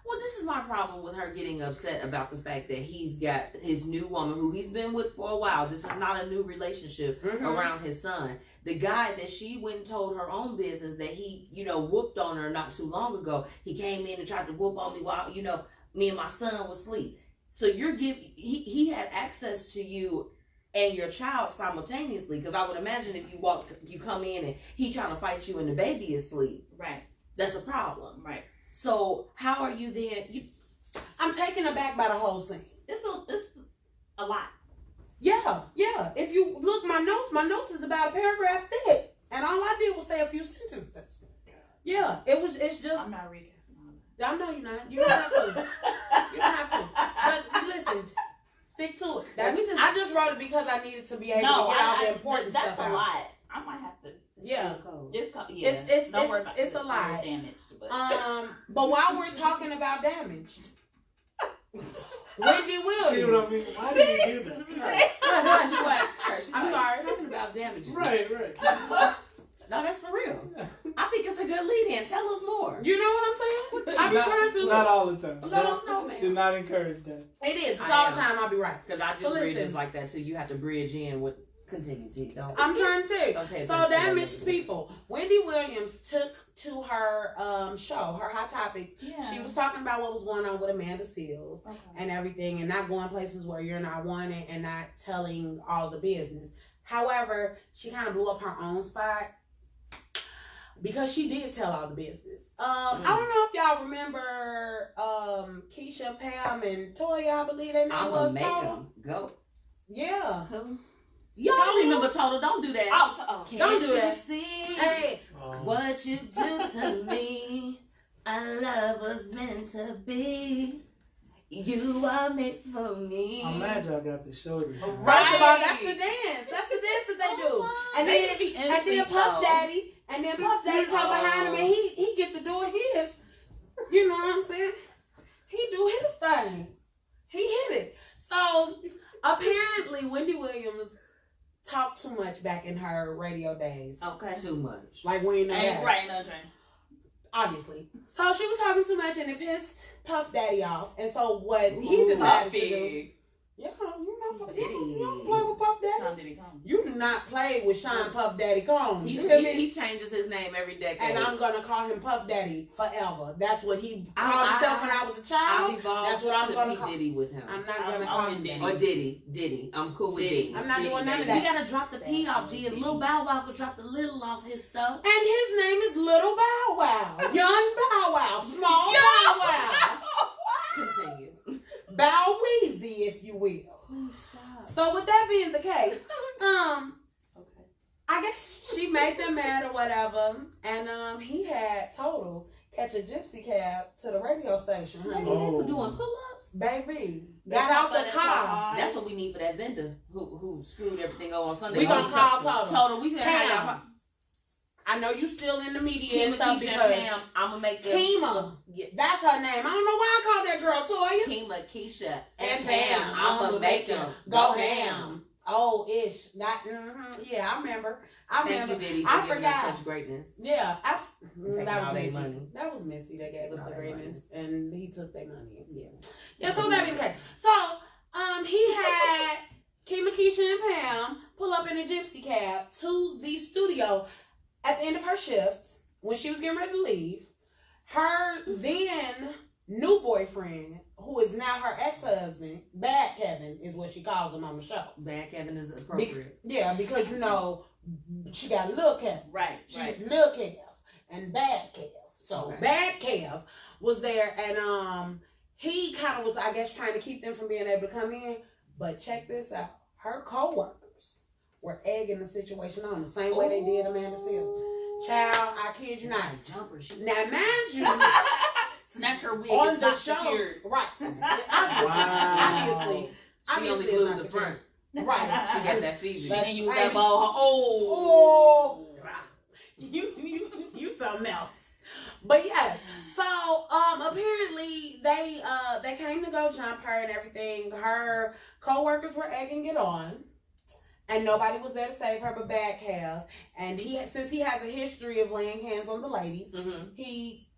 Well, this is my problem with her getting upset about the fact that he's got his new woman who he's been with for a while. This is not a new relationship around his son. The guy that she went and told her own business that he, whooped on her not too long ago. He came in and tried to whoop on me while, me and my son was asleep. So he had access to you and your child simultaneously, because I would imagine if you come in and he trying to fight you and the baby is asleep. Right. That's a problem. Right. So how are you then? I'm taken aback by the whole scene. It's a lot. Yeah. If you look my notes is about a paragraph thick. And all I did was say a few sentences. Yeah. It's just I'm not reading. I know you're not. You don't have to. You don't have to. But listen, stick to it. I just wrote it because I needed to be able to get all the important stuff out. That's a lot. I might have to. Yeah. It's don't worry about it's a lot. Damaged, but while we're talking about damaged, Whitney Williams. See what I mean? Why did you do that? I'm sorry. Talking about damage. Right. No, that's for real. I think it's a good lead-in. Tell us more. You know what I'm saying? I be trying to. Not all the time. Let us know, man. Do not encourage that. It is. It's all the time. I'll be right. Because I do bridges like that too. You have to bridge in with continue to. Don't. I'm trying to tell you. Okay, so damaged people. Wendy Williams took to her show, her Hot Topics. Yeah. She was talking about what was going on with Amanda Seales and everything, and not going places where you're not wanted and not telling all the business. However, she kind of blew up her own spot because she did tell all the business. I don't know if y'all remember Keisha, Pam, and Toya, I believe they name was. I'm gonna make them go. Yeah. Y'all remember Total? Don't do that. Don't do that. See hey, what you do to me? Our love was meant to be. You are made for me. I'm mad y'all got the show. First of all, that's the dance. That's the dance that they do. And then Puff Daddy. And then Puff Daddy come behind him and he get to do his. You know what I'm saying? He do his thing. He hit it. So apparently Wendy Williams talked too much back in her radio days. Okay. Too much. Like we ain't know that. Right, no train. Obviously. So she was talking too much and it pissed Puff Daddy off. And so what he decided to do. Yeah, you don't play with Puff Daddy. Sean Diddy Combs. You do not play with Sean Puff Daddy Combs. He changes his name every decade. And I'm going to call him Puff Daddy forever. That's what he called himself when I was a child. That's what I'm going to call Diddy with him. I'm not going to call him Diddy. Or Diddy. I'm cool with Diddy. I'm not doing none of that. You got to drop the P off, G. And Lil Bow Wow could drop the little off his stuff. And his name is Little Bow Wow. Young Bow Wow. Small Bow Wow. Continue. Bow Weezy, if you will. Stop. So with that being the case, I guess she made them mad or whatever, and he had Total catch a gypsy cab to the radio station. Honey. They were doing pull-ups, baby. Got out the car. That's what we need for that vendor who screwed everything up on Sunday. We gonna call Total. We can have y'all. I know you still in the media Kima, and stuff because Pam, I'm gonna make them. Kima, that's her name. I don't know why I called that girl Toya. Kima, Keisha, and Pam. I'm gonna make them go ham. Oh, ish. That. Yeah, I remember. Thank you, Diddy, for giving us such greatness. Yeah, that was Missy. Money. That was Missy that gave us the greatness, and he took their money. Yeah. So that being the case. So he had Kima, Keisha, and Pam pull up in a gypsy cab to the studio. At the end of her shift, when she was getting ready to leave, her then new boyfriend, who is now her ex-husband, Bad Kevin, is what she calls him on the show. Bad Kevin is appropriate. Because you know, she got Lil Kevin. Right. Lil Kev and Bad Kev. So Bad Kev was there, and he kind of was, I guess, trying to keep them from being able to come in. But check this out. Her co-workers were egging the situation on the same way they did Amanda Seales. Child, I kid you not. Now, mind you, snatch her wig on the show, secured. right? Obviously, she only glued the front. Right, she got that fever. She didn't use that ball. You something else. But yeah, so apparently they came to go jump her and everything. Her co-workers were egging it on. And nobody was there to save her but Bad Kev. And since he has a history of laying hands on the ladies, he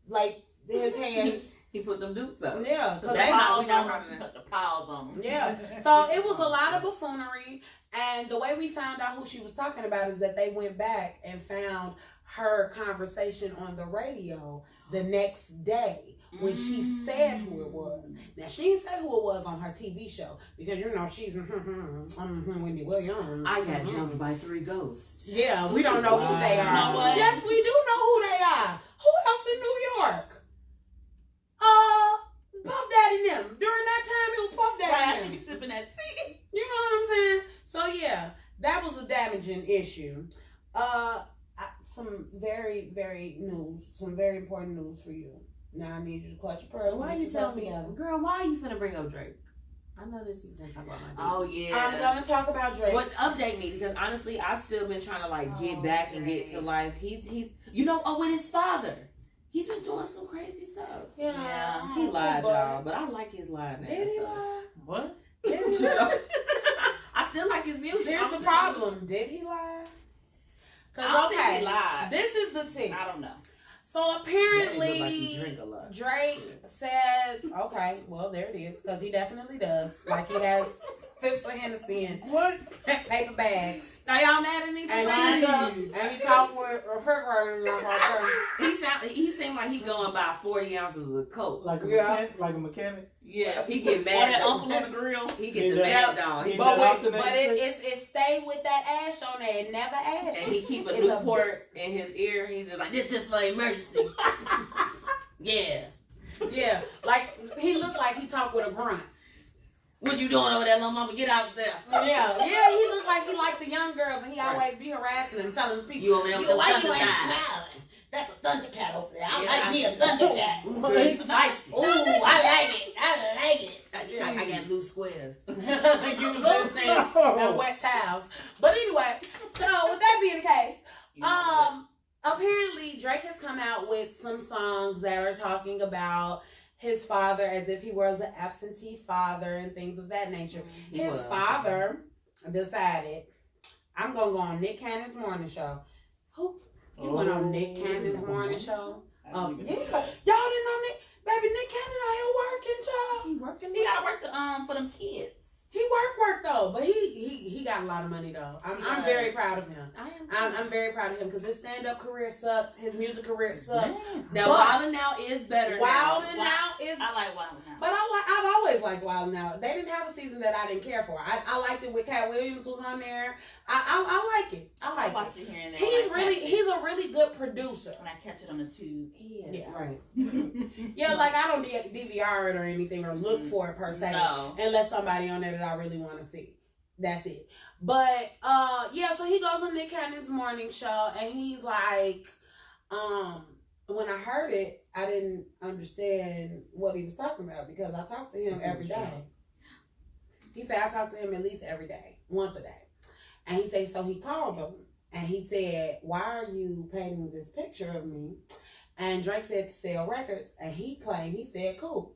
his hands. He put them dukes up. Yeah, because they put the piles on them. Yeah, so it was a lot of buffoonery. And the way we found out who she was talking about is that they went back and found her conversation on the radio the next day when she said who it was. Now, she didn't say who it was on her TV show because, you know, she's Wendy Williams. I got jumped by 3 ghosts. Yeah, we don't know who they are. What? Yes, we do know who they are. Who else in New York? Puff Daddy and them. During that time, it was Puff Daddy and them. She be sipping that tea. You know what I'm saying? So, yeah, that was a damaging issue. Some very, very important news for you. Now I need you to clutch your pearls. Why you telling me, girl? Why are you finna bring up Drake? I know this you can talk about my Oh yeah. I'm gonna talk about Drake. But update me because honestly, I've still been trying to like get back and get to life. He's with his father. He's been doing some crazy stuff. Yeah. He lied, y'all, but I like his lying. Did he lie? What? Did he lie? I still like his music. Here's the problem. Did he lie? I don't think he lied. This is the thing. I don't know. So apparently, Like he drink a lot. Drake says, okay, well, there it is, because he definitely does. Like, he has fifths of Hennessy in paper bags. Are y'all mad at me? And he talked with He seemed like he going by 40 ounces of coke. Like a mechanic. Yeah, he get Or mad. that uncle on the grill. He get the mad down. But it stayed with that ash on there. It never ashed. And he keep a Newport in his ear. He's just like, this just for emergency. Yeah. Yeah, like he looked like he talked with a grunt. What you doing over there, little mama? Get out there. Yeah, he looked like he liked the young girls, and he always be harassing them, telling people, You over there with the why you thunder ain't thighs? smiling? That's a Thundercat over there. I Yeah, like me a Thundercat. He's feisty. Ooh, I like it. I got loose squares. You was gonna say and wet towels. But anyway, so with that being the case, apparently Drake has come out with some songs that are talking about his father as if he was an absentee father and things of that nature. His father decided, I'm gonna go on Nick Cannon's morning show. He went on Nick Cannon's morning show. Yeah, y'all didn't know Nick. Baby, Nick Cannon out here working, child. He working. He gotta work for them kids. He work though, but he got a lot of money though. I'm very proud of him. I'm very proud of him because his stand-up career sucks. His music career sucks. Now Wild 'N Out is better. Wild 'N Out is. I like Wild 'N Out. But I've always liked Wild 'N Out. They didn't have a season that I didn't care for. I liked it with Cat Williams was on there. I like it. I like watch it. it here and there. He's a really good producer. When I catch it on the tube. Yeah. Right. Yeah, like I don't DVR it or anything or look for it per se. No. Unless somebody on there that I really want to see. That's it. But yeah, so he goes on Nick Cannon's morning show and he's like, when I heard it, I didn't understand what he was talking about because I talk to him every day. He said I talk to him at least every day, once a day. And he said, so he called him and he said, why are you painting this picture of me? And Drake said to sell records, and he claimed, he said, cool.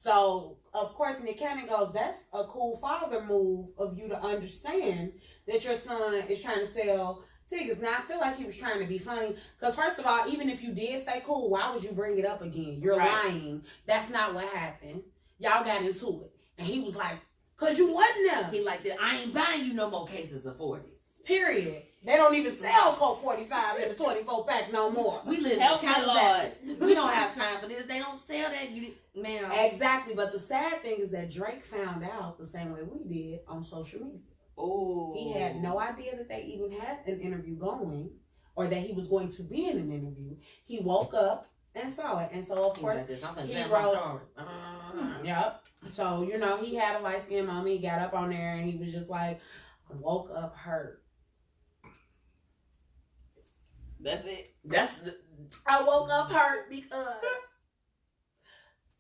So, of course, Nick Cannon goes, that's a cool father move of you to understand that your son is trying to sell tickets. Now, I feel like he was trying to be funny. Because, first of all, even if you did say cool, why would you bring it up again? You're lying. That's not what happened. Y'all got into it. And he was like, because you wasn't there. He like that. I ain't buying you no more cases of 40s. Period. They don't even sell Coke 45 in the 24 pack no more. We live in Calabasas. We don't have time for this. They don't sell that. Ma'am. Exactly. But the sad thing is that Drake found out the same way we did on social media. Oh. He had no idea that they even had an interview going or that he was going to be in an interview. He woke up and saw it. And so, of course, he wrote. Yep. So, you know, he had a light-skinned mama. He got up on there and he was just like, I woke up hurt. That's it. I woke up hurt because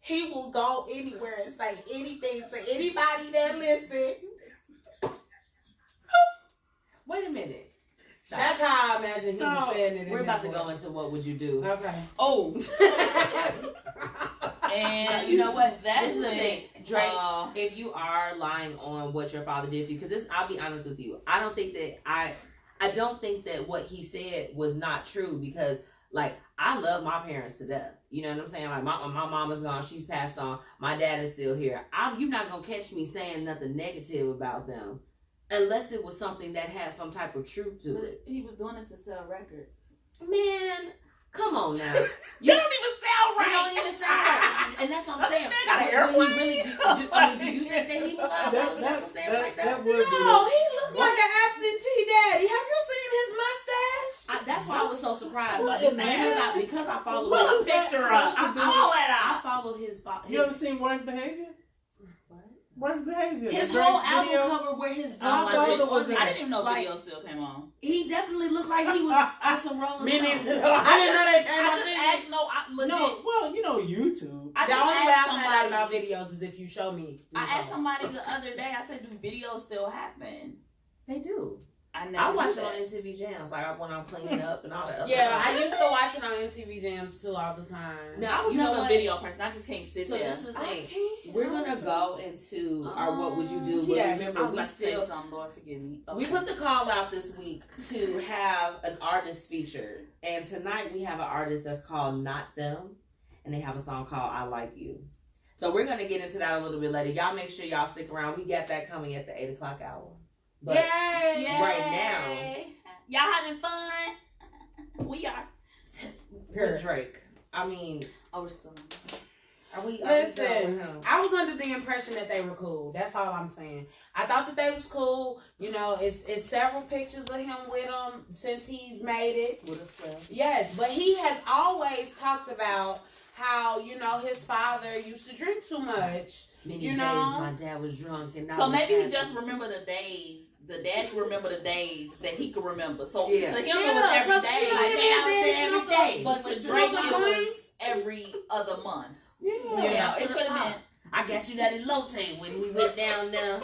he will go anywhere and say anything to anybody that listens. Wait a minute. Stop. That's how I imagine he was saying it. We're about to go into what would you do. Okay. Oh. And you know what? This is the thing. Drake, if you are lying on what your father did for you, because I'll be honest with you, I don't think that what he said was not true because, like, I love my parents to death. You know what I'm saying? Like, my mama's gone. She's passed on. My dad is still here. You're not going to catch me saying nothing negative about them unless it was something that had some type of truth to it. He was doing it to sell records. Man, come on now. You don't even sound right. You don't even sound right. And that's what I'm saying. Got an airplane. Do you think that he would lie about something like that? Would be No, he looks like an absentee daddy. Have you seen his mustache? That's why I was so surprised. Because I followed Pull a picture up. I I followed his. You ever seen Worst Behavior? What? Worst behavior. His whole album cover where his brother was in I didn't even know like, video still came on. He definitely looked like he was on some Rolling Stones. I didn't know they came on. Legit. No, well, you know YouTube. The only way I find out about videos is if you show me. I asked somebody the other day, I said, do videos still happen? They do. I watch it on MTV Jams, like when I'm cleaning up and all that. Yeah, I used to watch it on MTV Jams too all the time. Now, I was you know never a what? video person. I just can't sit So there. this is the thing. We're gonna go into our what would you do, but yes, remember we still Lord forgive me. Okay. we put the call out this week to have an artist featured, and tonight we have an artist that's called Not Them, and they have a song called I Like You. So we're gonna get into that a little bit later. Y'all make sure y'all stick around. We got that coming at the 8:00 hour. But Yay! right now, y'all having fun? We are. with Drake. I mean, Oh, we're still on. Listen, I was under the impression that they were cool. That's all I'm saying. I thought that they was cool. You know, it's several pictures of him with them since he's made it. with a spell. Yes, but he has always talked about how, you know, his father used to drink too much. Many You days know? my dad was drunk and I So was maybe he happy. just remember the days. The daddy remember the days that he could remember. So Yeah. to him Yeah, it was every 'cause day. he was Like, every they out day, there every smoke day. a- But to smoke Drake a it joint. was every other month. Yeah. Yeah, it could have been. I got you that elote when we went down there.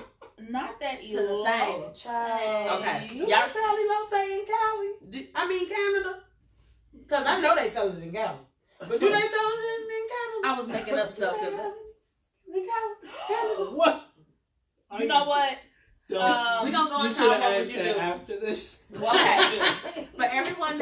Not that To the elo. thing. Child. Okay. Do Y'all- y'all sell elote in Cali? I mean Canada? Because I know they sell it in Cali. But do they sell it in Canada? I was making up stuff. In Canada? What? You know what? Don't. We gonna go You into should our have what would asked you that do. after this. Okay. For everyone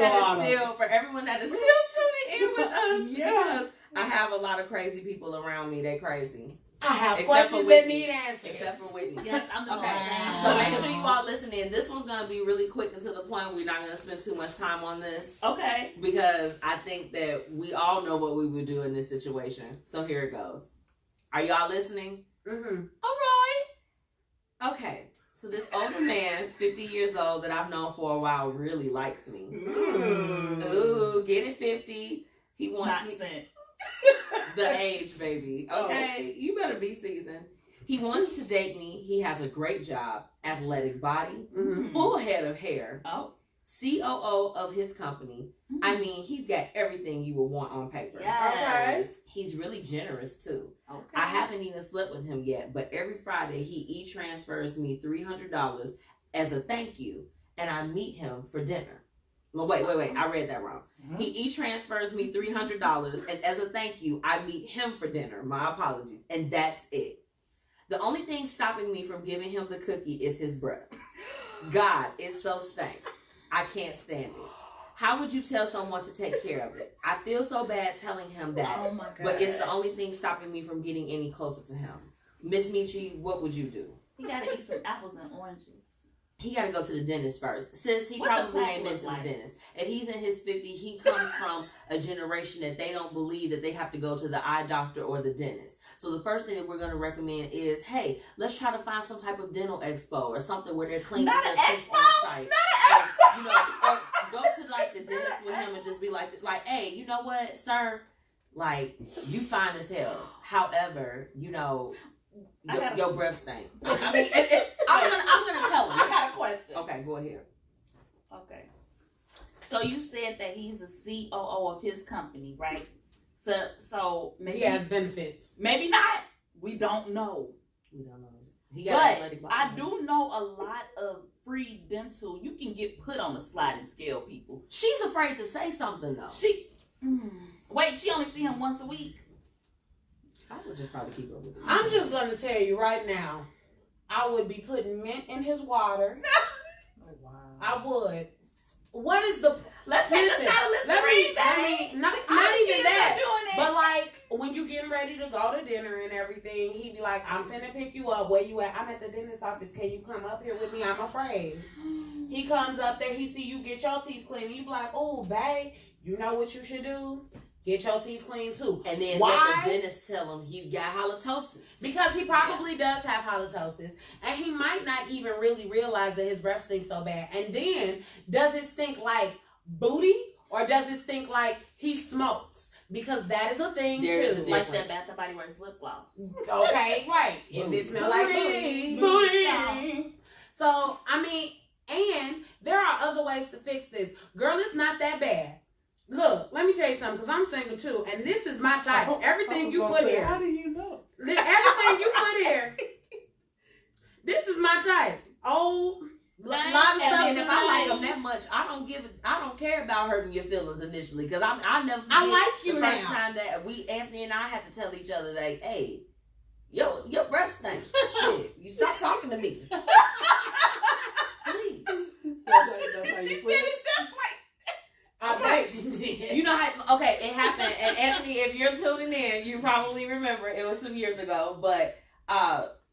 that is still tuning in with us, Yeah. because I have a lot of crazy people around me. They crazy. I have Except questions for that Whitney. need answers. Except for Whitney. Yes, I'm the Okay. Wow. So make sure you all listen in. This one's gonna be really quick and to the point. We're not gonna spend too much time on this. Okay. Because I think that we all know what we would do in this situation. So here it goes. Are y'all listening? Mm-hmm. All right. Okay. So this older man, 50 years old, that I've known for a while, really likes me. Ooh, get it 50. He wants Not me. sent. The age, baby. Okay, you better be seasoned. He wants to date me. He has a great job, athletic body, full head of hair, Oh. COO of his company. I mean, he's got everything you would want on paper. Yes. He's really generous too. Okay. I haven't even slept with him yet, but every Friday he e-transfers me $300 as a thank you, and I meet him for dinner. Well, wait, I read that wrong. He e-transfers me $300, and as a thank you, I meet him for dinner. My apologies. And that's it. The only thing stopping me from giving him the cookie is his breath. God, it's so stank. I can't stand it. How would you tell someone to take care of it? I feel so bad telling him that, Oh my God. but it's the only thing stopping me from getting any closer to him. Miss Michi, what would you do? He gotta eat some apples and oranges. He got to go to the dentist first. Sis, he What the probably plaque ain't been look to the like? dentist. If he's in his 50s, he comes from a generation that they don't believe that they have to go to the eye doctor or the dentist. So the first thing that we're going to recommend is, hey, let's try to find some type of dental expo or something where they're cleaning Not their an teeth expo? on site. Not an Or, you know, or go to like the dentist with him and just be like, hey, you know what, sir? Like, you fine as hell. However, you know, your breath stink. I mean, I'm gonna tell him. I got a question. Okay, go ahead. Okay. So you said that he's the COO of his company, right? So maybe He has benefits. maybe not. We don't know. We don't know. He got athletic But body. I do know a lot of free dental. You can get put on a sliding scale, people. She's afraid to say something though. Wait, she only see him once a week. I would just probably keep up with it. I'm just going to tell you right now, I would be putting mint in his water. Oh, wow. I would. What is the... Let's take Listen, a shot of let Listerine, me, babe. not All the even kids that. are doing it. But like, when you getting ready to go to dinner and everything, he be like, I'm finna pick you up. Where you at? I'm at the dentist office. Can you come up here with me? I'm afraid. He comes up there, he see you get your teeth clean. You be like, oh, babe, you know what you should do? Get your teeth clean too. And then Why? let the dentist tell him he got halitosis. Because he probably does have halitosis. And he might not even really realize that his breath stinks so bad. And then, does it stink like booty? Or does it stink like he smokes? because that is a thing There is too. a Like that Bath and Body Works lip gloss. Okay, right. If it smells like booty. So, I mean, and there are other ways to fix this. Girl, it's not that bad. Look, let me tell you something, because I'm single too, and this is my type. Everything you put here. How do you know? Everything you put here. This is my type. Old, lot of stuff. And if I like them that much, I don't care about hurting your feelings initially, because I never. I like you the now. first time that Anthony and I had to tell each other, like, hey, your breath stink. Shit, you stop talking to me. Please. That's how you put it. I bet you did. You know how, okay, it happened, and Anthony, if you're tuning in, you probably remember, it was some years ago, but,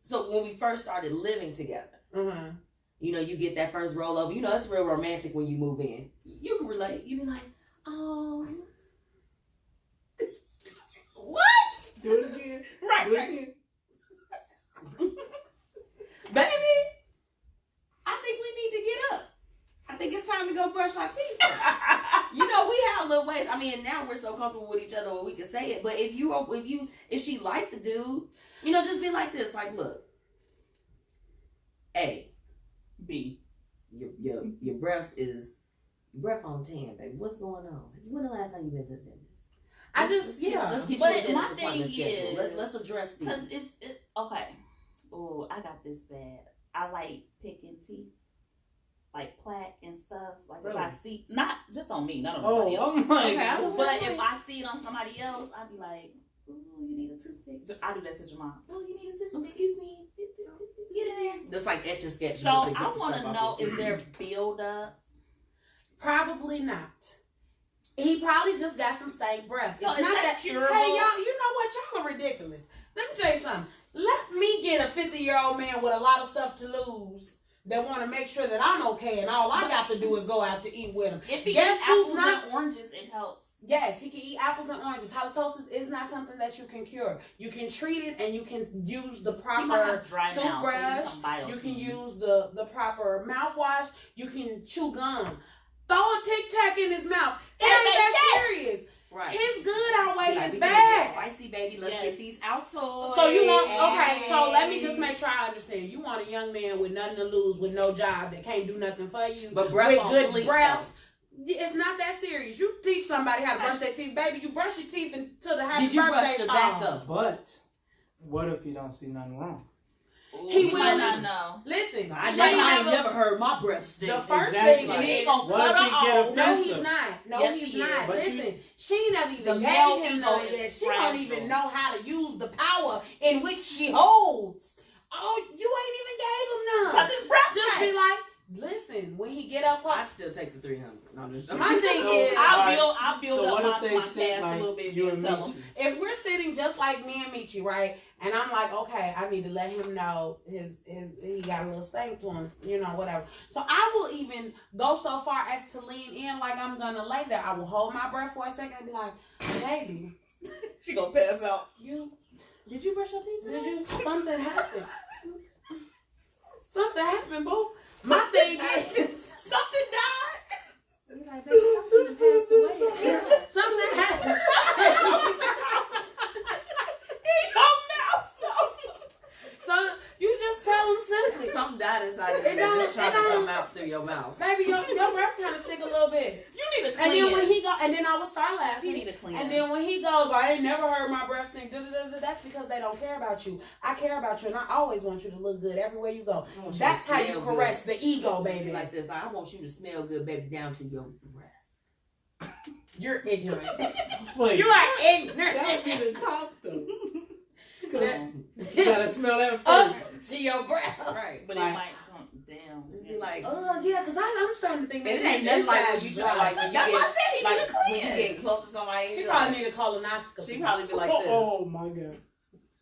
so when we first started living together, you know, you get that first rollover, you know, it's real romantic when you move in. You can relate. You be like, oh, what? Do it again. Right, Do it right. again. Baby, I think we need to get up. I think it's time to go brush our teeth. You know, we have little ways. I mean, now we're so comfortable with each other where we can say it. But if she liked the dude, you know, just be like this. Like, look, A, B, your breath on 10, baby. What's going on? When the last time you been to the dentist? Let's get But you a dentist my appointment thing schedule. is- Let's address these. because it's okay. Oh, I got this bad. I like picking teeth, like plaque and stuff. Like if I Really? see, not just on me, not on nobody else. I'm like, Okay, I was But like, if I see it on somebody else, I'd be like, "Ooh, you need a toothpick." I do that to Jamal. Oh, you need a toothpick. Excuse me. Get in there. That's like etch a sketch. So I want to know, is there build up? Probably not. He probably just got some stank breath. Yo, It's is not that curable? Hey, y'all, you know what? Y'all are ridiculous. Let me tell you something. Let me get a 50-year-old man with a lot of stuff to lose that want to make sure that I'm okay, and all I got to do is go out to eat with him. If he Guess eats who's apples not? and oranges, it helps. Yes, he can eat apples and oranges. Halitosis is not something that you can cure. You can treat it, and you can use the He might proper have dry mouth, so he toothbrush. needs some biofilm. You can use the proper mouthwash. You can chew gum. Throw a Tic Tac in his mouth. It And ain't they that catch. serious. Right. His good outweigh Like, his we bad. gotta get spicy, baby. Let's Yes. get these out toys. So you want okay? So let me just make sure I understand. You want a young man with nothing to lose, with no job, that can't do nothing for you, But breath with on good fleek, breath. It's not that serious. You teach somebody how to brush their teeth, baby. You brush your teeth until the happy Did you brush birthday the back song. up? But what if you don't see nothing wrong? He might will not know. Listen, I she ain't never- never heard my breath stink. The first Exactly. thing He is, ain't gonna What cut if her he get off. no, offensive? he's not. No, Yes, he's he not. is. But Listen, she ain't never even The gave male him ego none is yet. She fragile. don't even know how to use the power in which she holds. Oh, you ain't even gave him none. Cause his breath Just stank. be like, listen, when he get up close. I still take the 300. No, I'm just My thing So, is, I build so up what if my they cash sit a like little bit you and and tell Michi? him. if we're sitting just like me and Michi, right? And I'm like, okay, I need to let him know he got a little stank to him, you know, whatever. So I will even go so far as to lean in like I'm gonna lay there. I will hold my breath for a second and be like, baby, She gonna pass out. did you brush your teeth today? Did you? Something happened. Something happened, boo. My thing is, something died. I'm like, baby, something passed away. Something happened. So you just tell them simply, Something died inside of It you. don't- It's trying it to don't- come out through your mouth. baby, your breath kind of stink a little bit. You need to And clean. then when he go, and then I will start you laughing. need to clean. And then when he goes, I ain't never heard my breath stink. That's because they don't care about you. I care about you, and I always want you to look good everywhere you go. I want you to That's how you smell caress good. the ego, Be baby. like this. I want you to smell good, baby, down to your breath. You're ignorant. Wait, You are that ignorant. be the talk though. 'Cause Um, you gotta smell that Up first. to your breath. Right. but it Right. might come down. Just be like, Oh yeah, because I'm starting to think and that it ain't nothing like when you try, like when you That's get, why I said he like need to when you clean. getting close to somebody. he you probably like, need a colonoscopy. she probably be like this. Oh my god.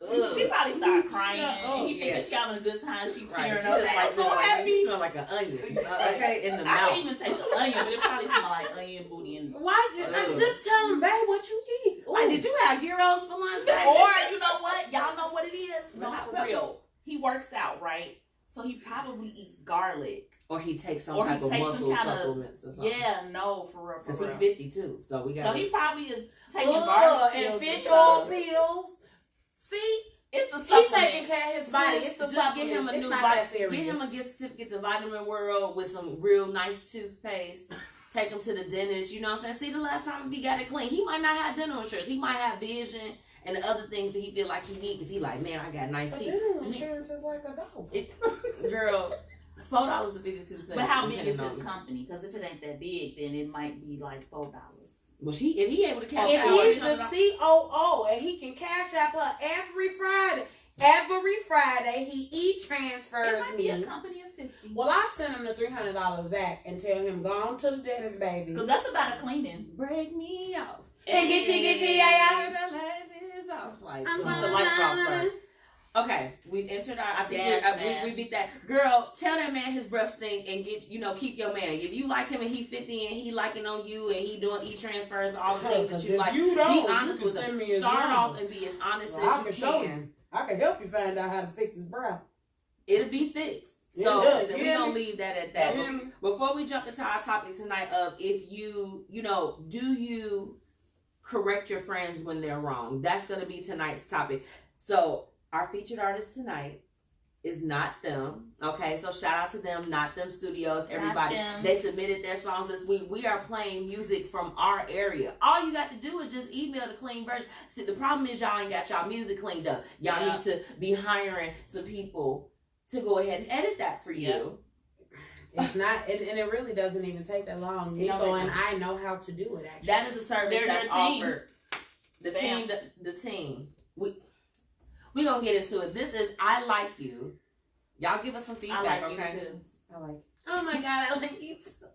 Ugh. She probably started crying. Shut up. And he Yeah. thinking she having a good time. She Right. tearing She up. just like I'm this, so like happy. you smell like an onion. Okay, in the I mouth. can even take the onion, but it probably smell like onion, booty, and. Why? Ugh. Just tell him, babe, what you eat. Like, did you have gyros for lunch, baby? Or you know what? Y'all know what it is? No, Hot for pepper. real. He works out, right? So he probably eats garlic. Or he takes some Or type he of takes muscle some kinda- supplements or something. Yeah, no, for real. Because he's 52, so we got. So he probably is taking Ugh, garlic and pills fish and oil stuff. pills. See, It's the he's supplement. taking care of his body. It's the just get him a supplements. new It's not that get serious. him a gift certificate to Vitamin World with some real nice toothpaste. Take him to the dentist. You know what I'm saying? See the last time he got it clean. He might not have dental insurance. He might have vision and the other things that he feel like he need because he like, man, I got nice But teeth. dental insurance is like a dog. Girl, $4.52. But how big is depending on- his company? Because if it ain't that big, then it might be like $4. Well, if he able to cash If out, he's the COO and he can cash out her every Friday he It transfers might be a me. company of 50. Well, I send him the $300 back and tell him go on to the dentist, baby. Because that's about a cleaning. break me off And get you, yeah. The lights is off. Like, I'm the gonna lights off, die. sir. Okay, we've entered our. I think Yes, we beat that. Girl, tell that man his breath stink and keep your man. If you like him and he 50 and he liking on you and he doing e-transfers and all the things that you like, be honest with him. Start off and be as honest as you can. I can help you find out how to fix his breath. It'll be fixed. It So does. then You we hear gonna me? leave that at that. You hear me? Before we jump into our topic tonight of if do you correct your friends when they're wrong? That's gonna be tonight's topic. So our featured artist tonight is Not Them. Okay, so shout out to them, Not Them Studios, everybody. Them. They submitted their songs this week. We are playing music from our area. All you got to do is just email the clean version. See, the problem is y'all ain't got y'all music cleaned up. Y'all need to be hiring some people to go ahead and edit that for you. It's not, and it really doesn't even take that long. It don't Nico take and long. I know how to do it. Actually, That is a service There's that's your team. offered. The Bam. team, the team. We gonna get into it. This is I Like You. Y'all give us some I feedback, like okay? you too. I like. Oh my God, I like you too.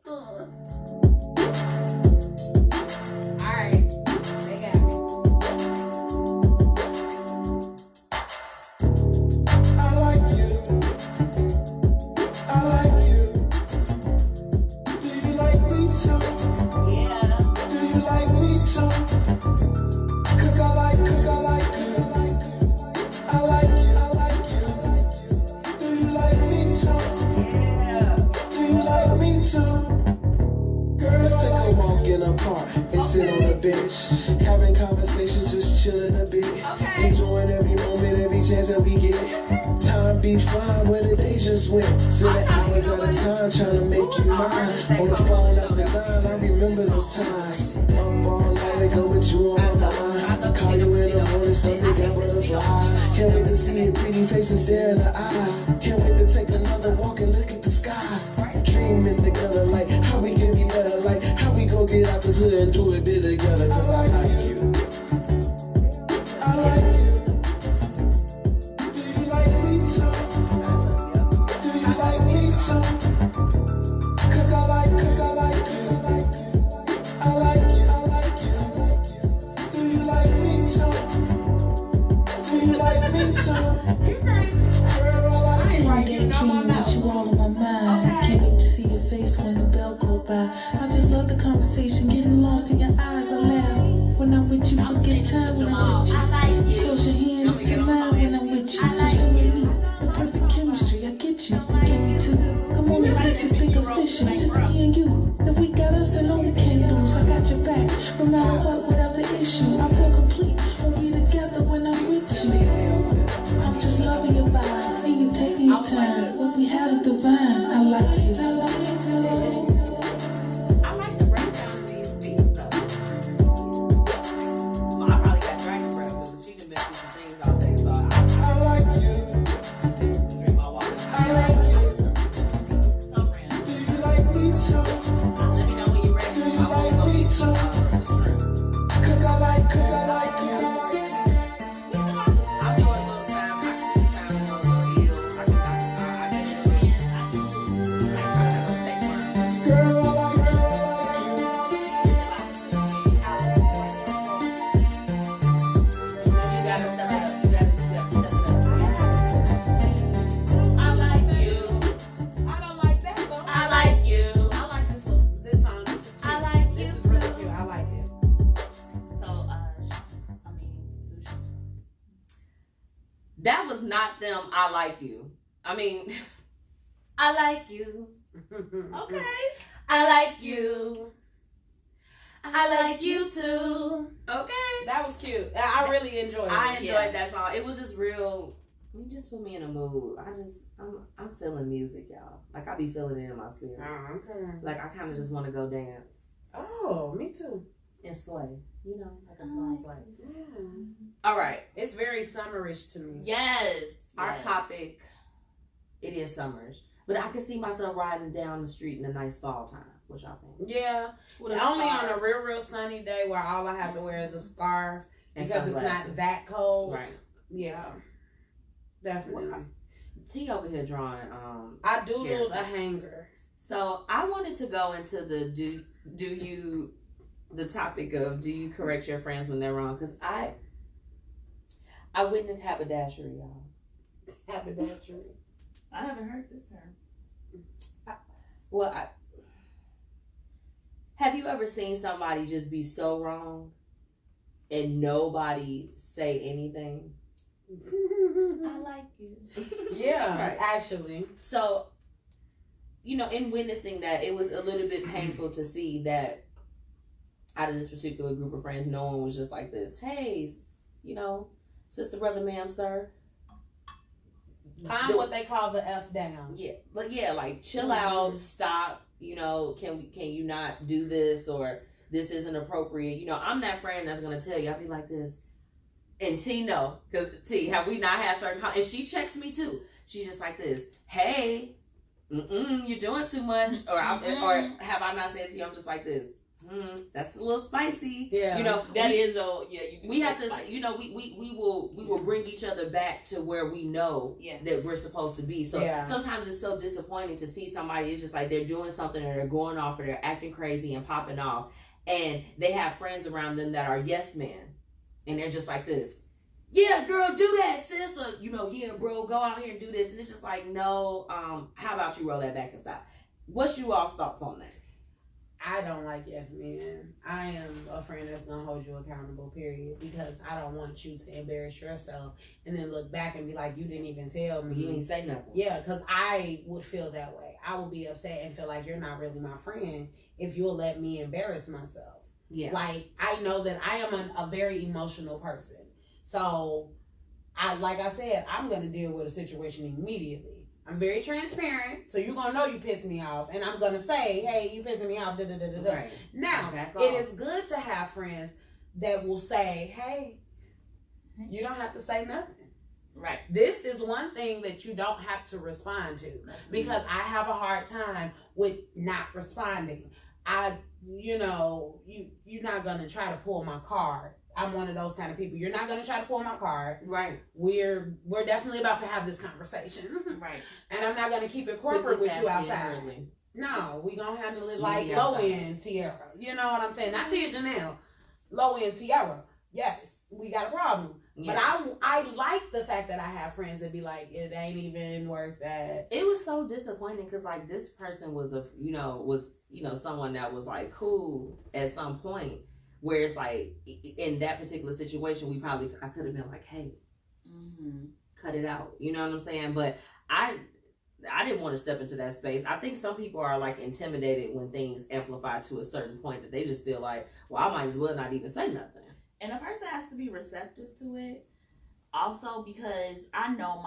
All right, they got me. I like you. I like you. Do you like me too? Yeah. Do you like me too? Cause I like you. I like you. Do you like me too? Yeah. Do you like me too? Girl, let's take a walk in a park and sit on the bench. Having conversations, just chilling a bit. Okay. Enjoying every moment, every chance that we get. Time be fine where the days just went. Spending hours at a time trying to make you mine. On the phone up the line, I remember those times. Up all night ago with you on my mind. Call you in the morning, stomach got butterflies. Can't wait to see your pretty face and stare in the eyes. Can't wait to take another walk and look at the sky. Dreaming together like how we can be better. Like how we gon' get out this hood and do it big together. Cause I like you. I like you. Do you like me too? Do you like me too? Cause I like you. I like you. Do you like me too? Do you like me too? Girl, I like you. Daydreaming with you all on my mind. Can't wait to see your face when the bell go by. I just love the conversation, getting lost in your eyes. I laugh when I'm with you, forget time when I'm with you. I like you. Close your hand into mine when I'm with you. Just you and me, the perfect chemistry. I get you, you get me too. Come on, let's make this thing official. Just me and you. If we got us, then no we can't lose. I got your back, no matter what, whatever issue. I feel complete when we together when I'm with you. I'm just loving your vibe, and you taking your time. What we have is divine. I like you. I like the breakdown of these beats though. Well, I probably got dragon breath because she done been through some things all day, so I like you. drink my water. I like you. Do you like me too? Let me know when you're ready. Do you I want to like go me get too? the shrimp. Cause I like you. I do a little sound. I can do sound a little ill. I can do it. I ain't trying to take words. Girl, I like You gotta step it up. You gotta step it up. I like you. I don't like that though. I like you. I like this song. This is cute. I like This you is really too. cute. I like it. So, sushi. That was Not Them. I Like You. I mean, I like you. Okay. I like you. I like you too. Okay. That was cute. I really enjoyed it. I enjoyed that song. It was just real. You just put me in a mood. I'm feeling music, y'all. Like I be feeling it in my spirit. Oh, okay. Like I kind of just want to go dance Oh, me too. and sway. You know, like a sway. Yeah. All right. It's very summerish to me. Yes. Our topic. It is summerish, but I can see myself riding down the street in a nice fall time. What y'all think? Yeah. Only on a real sunny day where all I have to wear is a scarf And because it's sunglasses. not that cold. Right. Yeah. Definitely. T over here drawing. I doodled a hanger. So I wanted to go into the the topic of do you correct your friends when they're wrong? Because I witnessed haberdashery, y'all. Haberdashery. I haven't heard this term. Have you ever seen somebody just be so wrong and nobody say anything? I like you. Yeah, Right. actually. So, in witnessing that, it was a little bit painful to see that out of this particular group of friends, no one was just like this. Hey, sister, brother, ma'am, sir. Calm what they call the F down. Yeah, but yeah, like chill out, stop. Can you not do this, or this isn't appropriate? I'm that friend that's gonna tell you. I'll be like this, and T no, because T, have we not had certain? And she checks me too. She's just like this. Hey, you're doing too much, or have I not said to you? I'm just like this. That's a little spicy. Yeah, We have to. We will bring each other back to where we know that we're supposed to be. So sometimes it's so disappointing to see somebody. It's just like they're doing something or they're going off or they're acting crazy and popping off, and they have friends around them that are yes men, and they're just like this. Yeah, girl, do that, sis. Or yeah, bro, go out here and do this. And it's just like, no. How about you roll that back and stop? What's you all's thoughts on that? I don't like yes men. I am a friend that's gonna hold you accountable, period. Because I don't want you to embarrass yourself and then look back and be like, you didn't even tell me. You ain't say nothing. Yeah, because I would feel that way. I would be upset and feel like you're not really my friend if you'll let me embarrass myself. Yeah. Like, I know that I am a very emotional person. So, like I said, I'm gonna deal with a situation immediately. I'm very transparent, so you're gonna know you pissed me off, and I'm gonna say, "Hey, you pissing me off." Right. Now, it is good to have friends that will say, "Hey, you don't have to say nothing." Right. This is one thing that you don't have to respond to, because I have a hard time with not responding. You're not gonna try to pull my card. I'm one of those kind of people. You're not going to try to pull my card. Right. We're definitely about to have this conversation. Right. And I'm not going to keep it corporate with you outside. No, we going to handle it like low-end Tierra. You know what I'm saying? Not Tia Janelle. Low-end Tierra. Yes, we got a problem. Yeah. But I like the fact that I have friends that be like, it ain't even worth that. It was so disappointing because like this person was someone that was like cool at some point. Where it's like, in that particular situation, I could have been like, hey, cut it out. You know what I'm saying? But I didn't want to step into that space. I think some people are like intimidated when things amplify to a certain point that they just feel like, well, I might as well not even say nothing. And a person has to be receptive to it. Also, because I know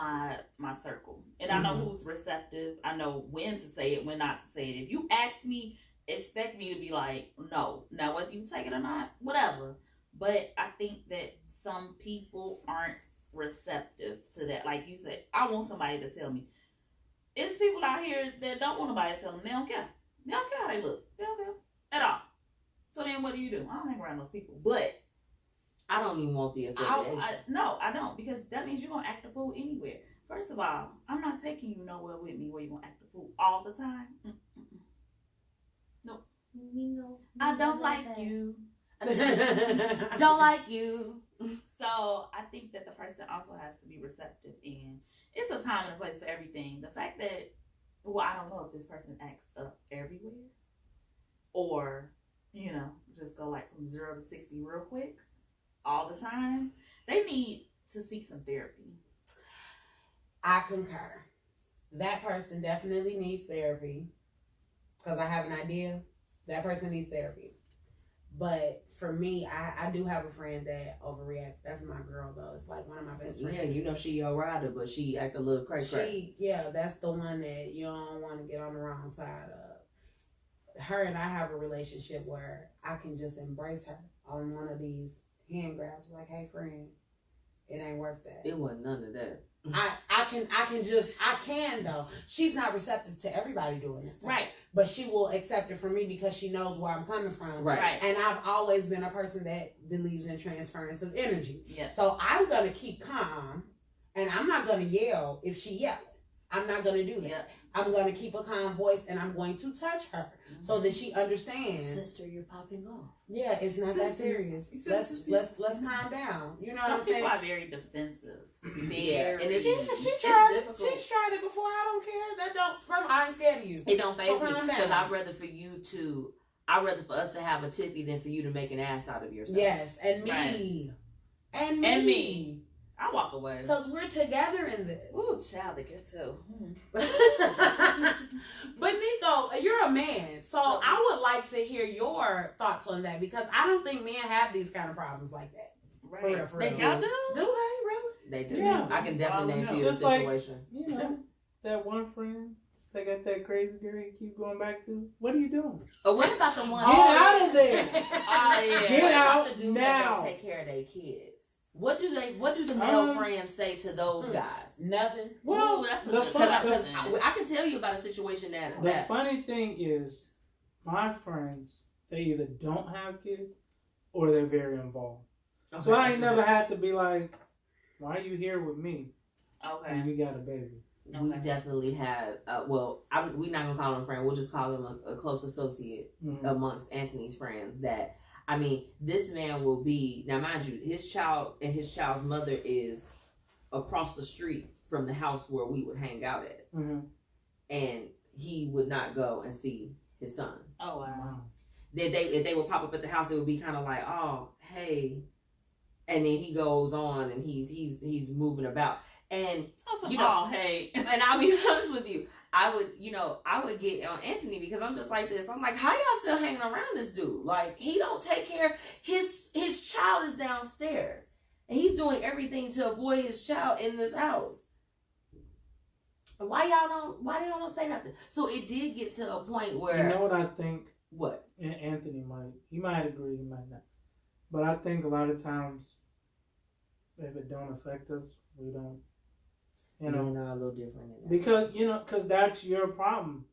my circle. And I know who's receptive. I know when to say it, when not to say it. If you ask me, expect me to be like, no. Now, whether you take it or not, whatever. But I think that some people aren't receptive to that. Like you said, I want somebody to tell me. It's people out here that don't want nobody to tell them. They don't care. They don't care how they look. They don't care at all. So then what do? I don't hang around those people. But I don't even want the affiliation. No, I don't. Because that means you're going to act a fool anywhere. First of all, I'm not taking you nowhere with me where you're going to act a fool all the time. No. I don't like you. Don't like you. So I think that the person also has to be receptive, and it's a time and a place for everything. The fact that, I don't know if this person acts up everywhere or, just go like from 0 to 60 real quick all the time. They need to seek some therapy. I concur. that person definitely needs therapy because I have an idea. That person needs therapy. But for me, I do have a friend that overreacts. That's my girl, though. It's like one of my best friends. Yeah, you know she your rider, but she act a little cray-cray. Yeah, that's the one that you don't want to get on the wrong side of. Her and I have a relationship where I can just embrace her on one of these hand grabs. Like, hey, friend, it ain't worth that. It wasn't none of that. I can though. She's not receptive to everybody doing it. Right. But she will accept it from me because she knows where I'm coming from. Right. And I've always been a person that believes in transference of energy. Yes. So I'm going to keep calm and I'm not going to yell if she yelling. I'm not going to do that. Yep. I'm going to keep a calm voice and I'm going to touch her so that she understands. Sister, you're popping off. Yeah, it's not that serious. Let's calm down. You know what I'm saying? People are very defensive. Yeah, and it's difficult. She's tried it before. I don't care. I ain't scared of you. It don't faze So me calm because down. I'd rather for us to have a tiffy than for you to make an ass out of yourself. Yes, and me. Right. And me. I walk away. Because we're together in this. Ooh, child, to get to. But Nico, you're a man, so I would like to hear your thoughts on that because I don't think men have these kind of problems like that. Right. For real, for real. They do. Y'all do? Do they really? They do. Yeah. I can definitely name to you a Just like- situation. You know, that one friend they got that crazy girl you keep going back to. What are you doing? Oh, what about the one? Get out of there! Oh, yeah. Get What about out the dudes now! that take care of their kids? What do the male friends say to those guys? Nothing. Well, Ooh, that's a the good fun- question. I can tell you about a situation that The funny thing is, my friends, they either don't have kids or they're very involved. okay, So I that's ain't never had to be like, why are you here with me Okay. when you got a baby? We definitely have. We're not gonna call him a friend. We'll just call him a close associate amongst Anthony's friends. That I mean, this man will be now, mind you, his child and his child's mother is across the street from the house where we would hang out at, and he would not go and see his son. Oh, wow. If they would pop up at the house, it would be kind of like, oh, hey, and then he goes on and he's moving about. And You know, hey. and I'll be honest with you, I would get on Anthony because I'm just like this. I'm like, how y'all still hanging around this dude? Like, he don't take care. His child is downstairs, and he's doing everything to avoid his child in this house. Why y'all don't say nothing? So it did get to a point where, You know what I think? what? And Anthony might agree, he might not. But I think a lot of times, if it don't affect us, we don't. Men are a little different in that. Because that's your problem.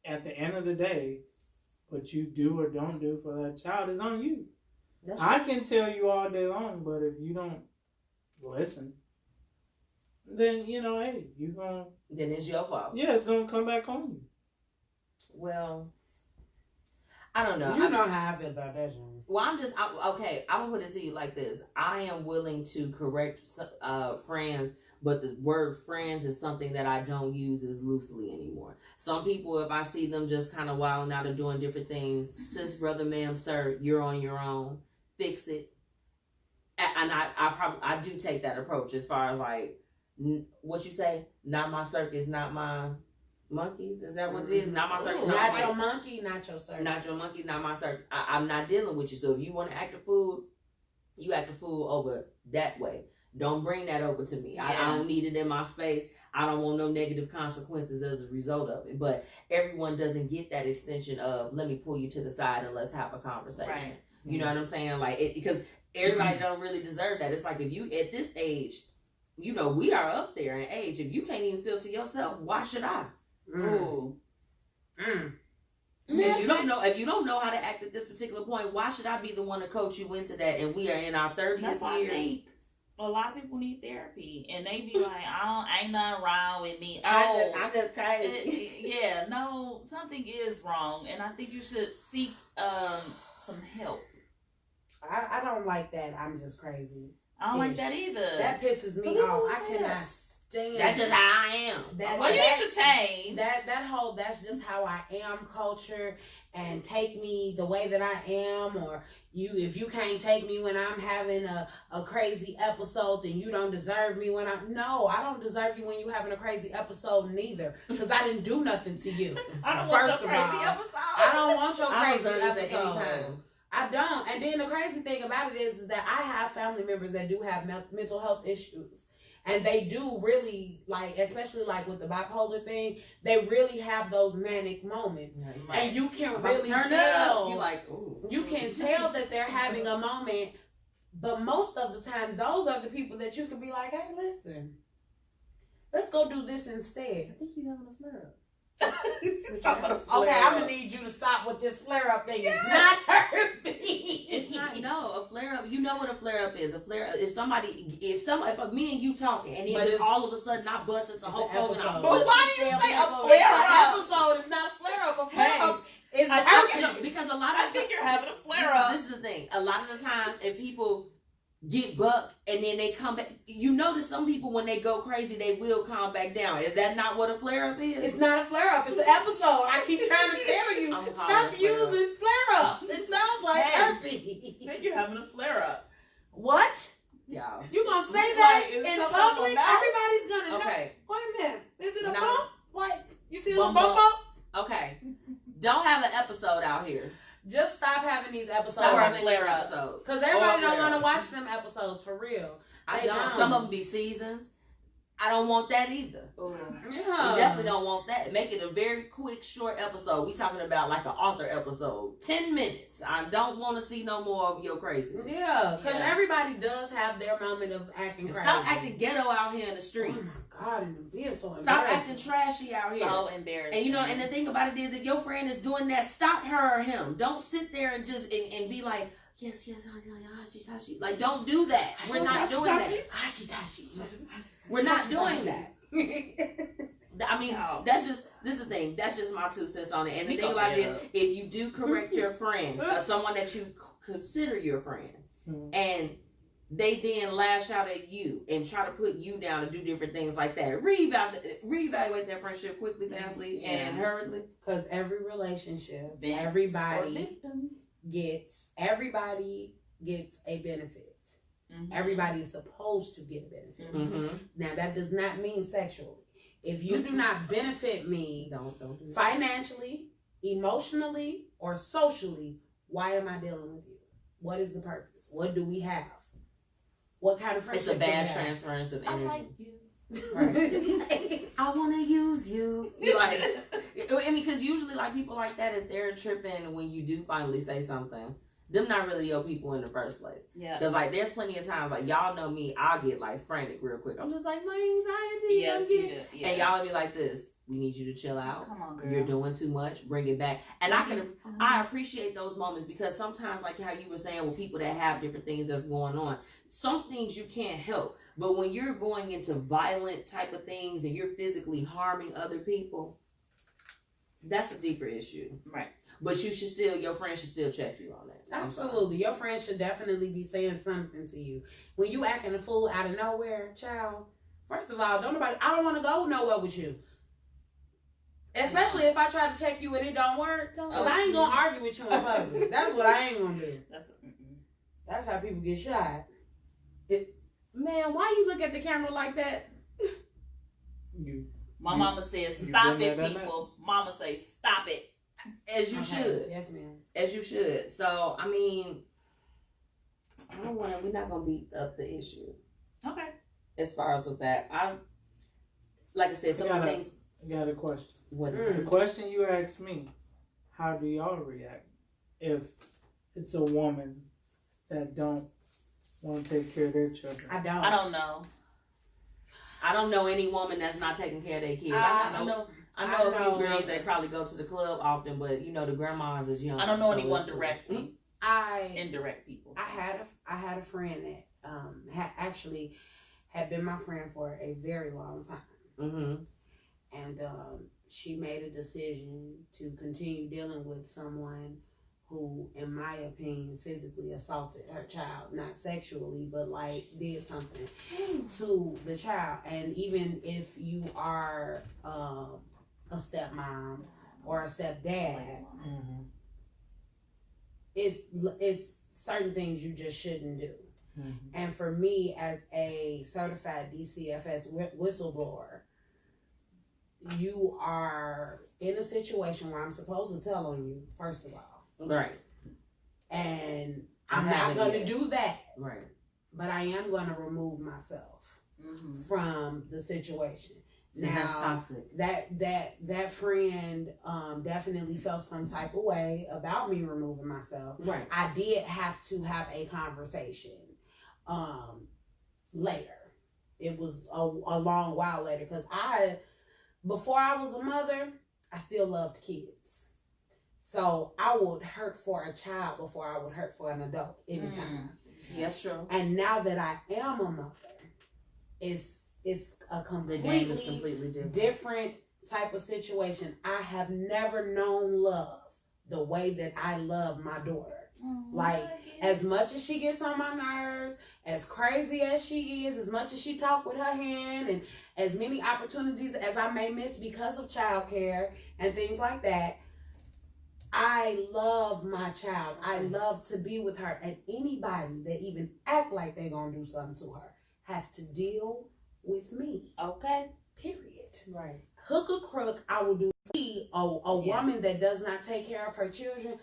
At the end of the day, what you do or don't do for that child is on you. I can tell you all day long, but if you don't listen, then hey, then it's your fault. Yeah, it's gonna come back on you. Well, I don't know. You know how I feel about that, John. Well, I'm gonna put it to you like this. I am willing to correct friends, but the word friends is something that I don't use as loosely anymore. Some people, if I see them just kind of wilding out and doing different things, sis, brother, ma'am, sir, you're on your own. Fix it. And I do take that approach as far as like, what you say? Not my circus, not my monkeys. Is that what it is? Not my circus. Not your monkey, not your circus. Not your monkey, not my circus. I'm not dealing with you. So if you want to act a fool, you act a fool over that way. Don't bring that over to me. I don't need it in my space. I don't want no negative consequences as a result of it. But everyone doesn't get that extension of, let me pull you to the side and let's have a conversation. Right. You know what I'm saying? Like, because everybody don't really deserve that. It's like, if you, at this age, we are up there in age. If you can't even feel to yourself, why should I? Ooh. If you don't know how to act at this particular point, why should I be the one to coach you into that? And we are in our 30th That's why years. I think a lot of people need therapy, and they be like, ain't nothing wrong with me. I'm just crazy. No, something is wrong, and I think you should seek some help. I don't like that. I'm just crazy. I don't like that either. That pisses me off. I cannot stand. That's just how I am. Well, you need to change. That's just how I am culture, and take me the way that I am, or if you can't take me when I'm having a crazy episode, then you don't deserve me when I don't deserve you when you having a crazy episode neither, because I didn't do nothing to you. I don't want your crazy episode. I don't want your crazy episode. episode. I don't. And then the crazy thing about it is that I have family members that do have mental health issues. And they do really, like, especially like with the bipolar thing, they really have those manic moments. Nice. And you can really tell. You're like, ooh. You can tell that they're having a moment, but most of the time, those are the people that you can be like, hey, listen, let's go do this instead. I think you're having a flare up. Okay, I'm gonna need you to stop with this flare up thing. It's not herpes. It's not a flare up. You know what a flare up is. A flare up is if me and you talking, and then just all of a sudden I bust into Hulk Hogan. But why do you say a flare up? Episode is not a flare up. A flare up is herpes. Because a lot of I think you're having a flare up. This is the thing. A lot of the times, if people get bucked and then they come back, you notice some people when they go crazy, they will calm back down. Is that not what a flare up is? It's not a flare up. It's an episode. I keep trying to tell you, stop using flare up. It sounds like herpes. I think you're having a flare up. What? Yeah. You gonna say that in public? Everybody's gonna know. Okay. Wait a minute. Is it a bump? Like, you see a bump bump? Okay. Don't have an episode out here. Just stop having these episodes. Because everybody don't want to watch them episodes for real. I don't. Some of them be seasons. I don't want that either. Yeah. We definitely don't want that. Make it a very quick, short episode. We talking about like an author episode. 10 minutes. I don't want to see no more of your craziness. Yeah, because everybody does have their moment of acting crazy. Stop acting ghetto out here in the streets. Oh my God, and being so Stop acting trashy out here. So embarrassing. And and the thing about it is, if your friend is doing that, stop her or him. Don't sit there and just and be like, yes, hashi. Like, don't do that. We're not doing that. We're not doing that. I mean, this is the thing. That's just my 2 cents on it. And the thing about it is, if you do correct your friend, or someone that you consider your friend, and they then lash out at you and try to put you down and do different things like that, reevaluate their friendship quickly, fastly, and hurriedly. Because every relationship, everybody gets a benefit. Mm-hmm. Everybody is supposed to get a benefit. Mm-hmm. Now that does not mean sexually. If you do not benefit me don't do financially, emotionally, or socially, why am I dealing with you? What is the purpose? What do we have? What kind of friendship? It's a bad transference of energy. I like you. Right. I want to use you. Like, I mean, because usually, like, people like that, if they're tripping when you do finally say something, them not really your people in the first place. Yeah. Because, like, there's plenty of times, like, y'all know me, I'll get, like, frantic real quick. I'm just like, my anxiety. Yes, you do. Yeah. And y'all be like this. We need you to chill out. Come on, girl. You're doing too much. Bring it back. And I appreciate those moments, because sometimes, like how you were saying, with people that have different things that's going on, some things you can't help. But when you're going into violent type of things and you're physically harming other people, that's a deeper issue. Right. But your friend should still check you on that. Absolutely. Your friend should definitely be saying something to you. When you acting a fool out of nowhere, child, first of all, I don't want to go nowhere with you. Especially if I try to check you and it don't work. Because I ain't going to argue with you in public. That's what I ain't going to do. That's how people get shot. Man, why you look at the camera like that? My mama says, stop it, people. Mama says, stop it. As you should. Yes, ma'am. As you should. So, I mean, we're not going to beat up the issue. Okay. As far as with that, like I said, some of the things. I got a question. What is the question you asked me? How do y'all react if it's a woman that don't want to take care of their children? I don't know. I don't know any woman that's not taking care of their kids. I know a few girls that probably go to the club often, but the grandmas is young. I don't know anyone directly. Indirect people. I had a friend that had been my friend for a very long time. Mm-hmm. And she made a decision to continue dealing with someone who, in my opinion, physically assaulted her child, not sexually, but like did something to the child. And even if you are a stepmom or a stepdad, it's certain things you just shouldn't do. And for me, as a certified DCFS whistleblower, you are in a situation where I'm supposed to tell on you, first of all. Right. And I'm not going to do that. Right. But I am going to remove myself from the situation. Now, that's toxic. That friend definitely felt some type of way about me removing myself. Right. I did have to have a conversation later. It was a long while later, because before I was a mother, I still loved kids. So I would hurt for a child before I would hurt for an adult anytime. Yes, true. And now that I am a mother, it's a completely different type of situation. I have never known love the way that I love my daughter. As much as she gets on my nerves, as crazy as she is, as much as she talk with her hand, and as many opportunities as I may miss because of childcare and things like that, I love my child. I love to be with her. And anybody that even act like they're going to do something to her has to deal with me. Okay. Period. Right. Hook or crook, I will do. A woman that does not take care of her children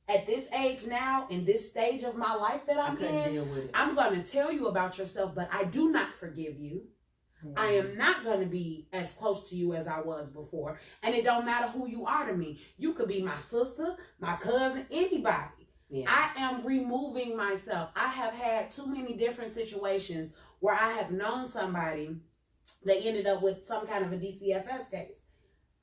at this age now, in this stage of my life that I'm in, deal with it. I'm going to tell you about yourself, but I do not forgive you. I am not going to be as close to you as I was before. And it don't matter who you are to me. You could be my sister, my cousin, anybody. Yeah. I am removing myself. I have had too many different situations where I have known somebody that ended up with some kind of a DCFS case.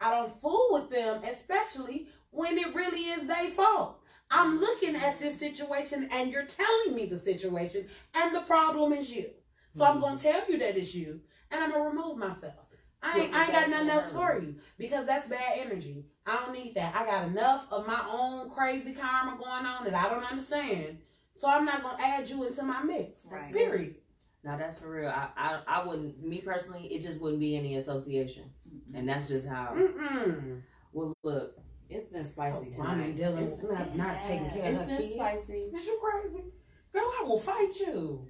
I don't fool with them, especially when it really is their fault. I'm looking at this situation and you're telling me the situation and the problem is you. So I'm going to tell you that it's you. And I'm going to remove myself. I ain't got nothing else for you, because that's bad energy. I don't need that. I got enough of my own crazy karma going on that I don't understand. So I'm not going to add you into my mix. Right. Period. Now that's for real. I wouldn't, me personally, it just wouldn't be any association. And that's just how. Well, look, it's been spicy tonight. It's not taking care of her kids. It's been spicy. Is you crazy? Girl, I will fight you.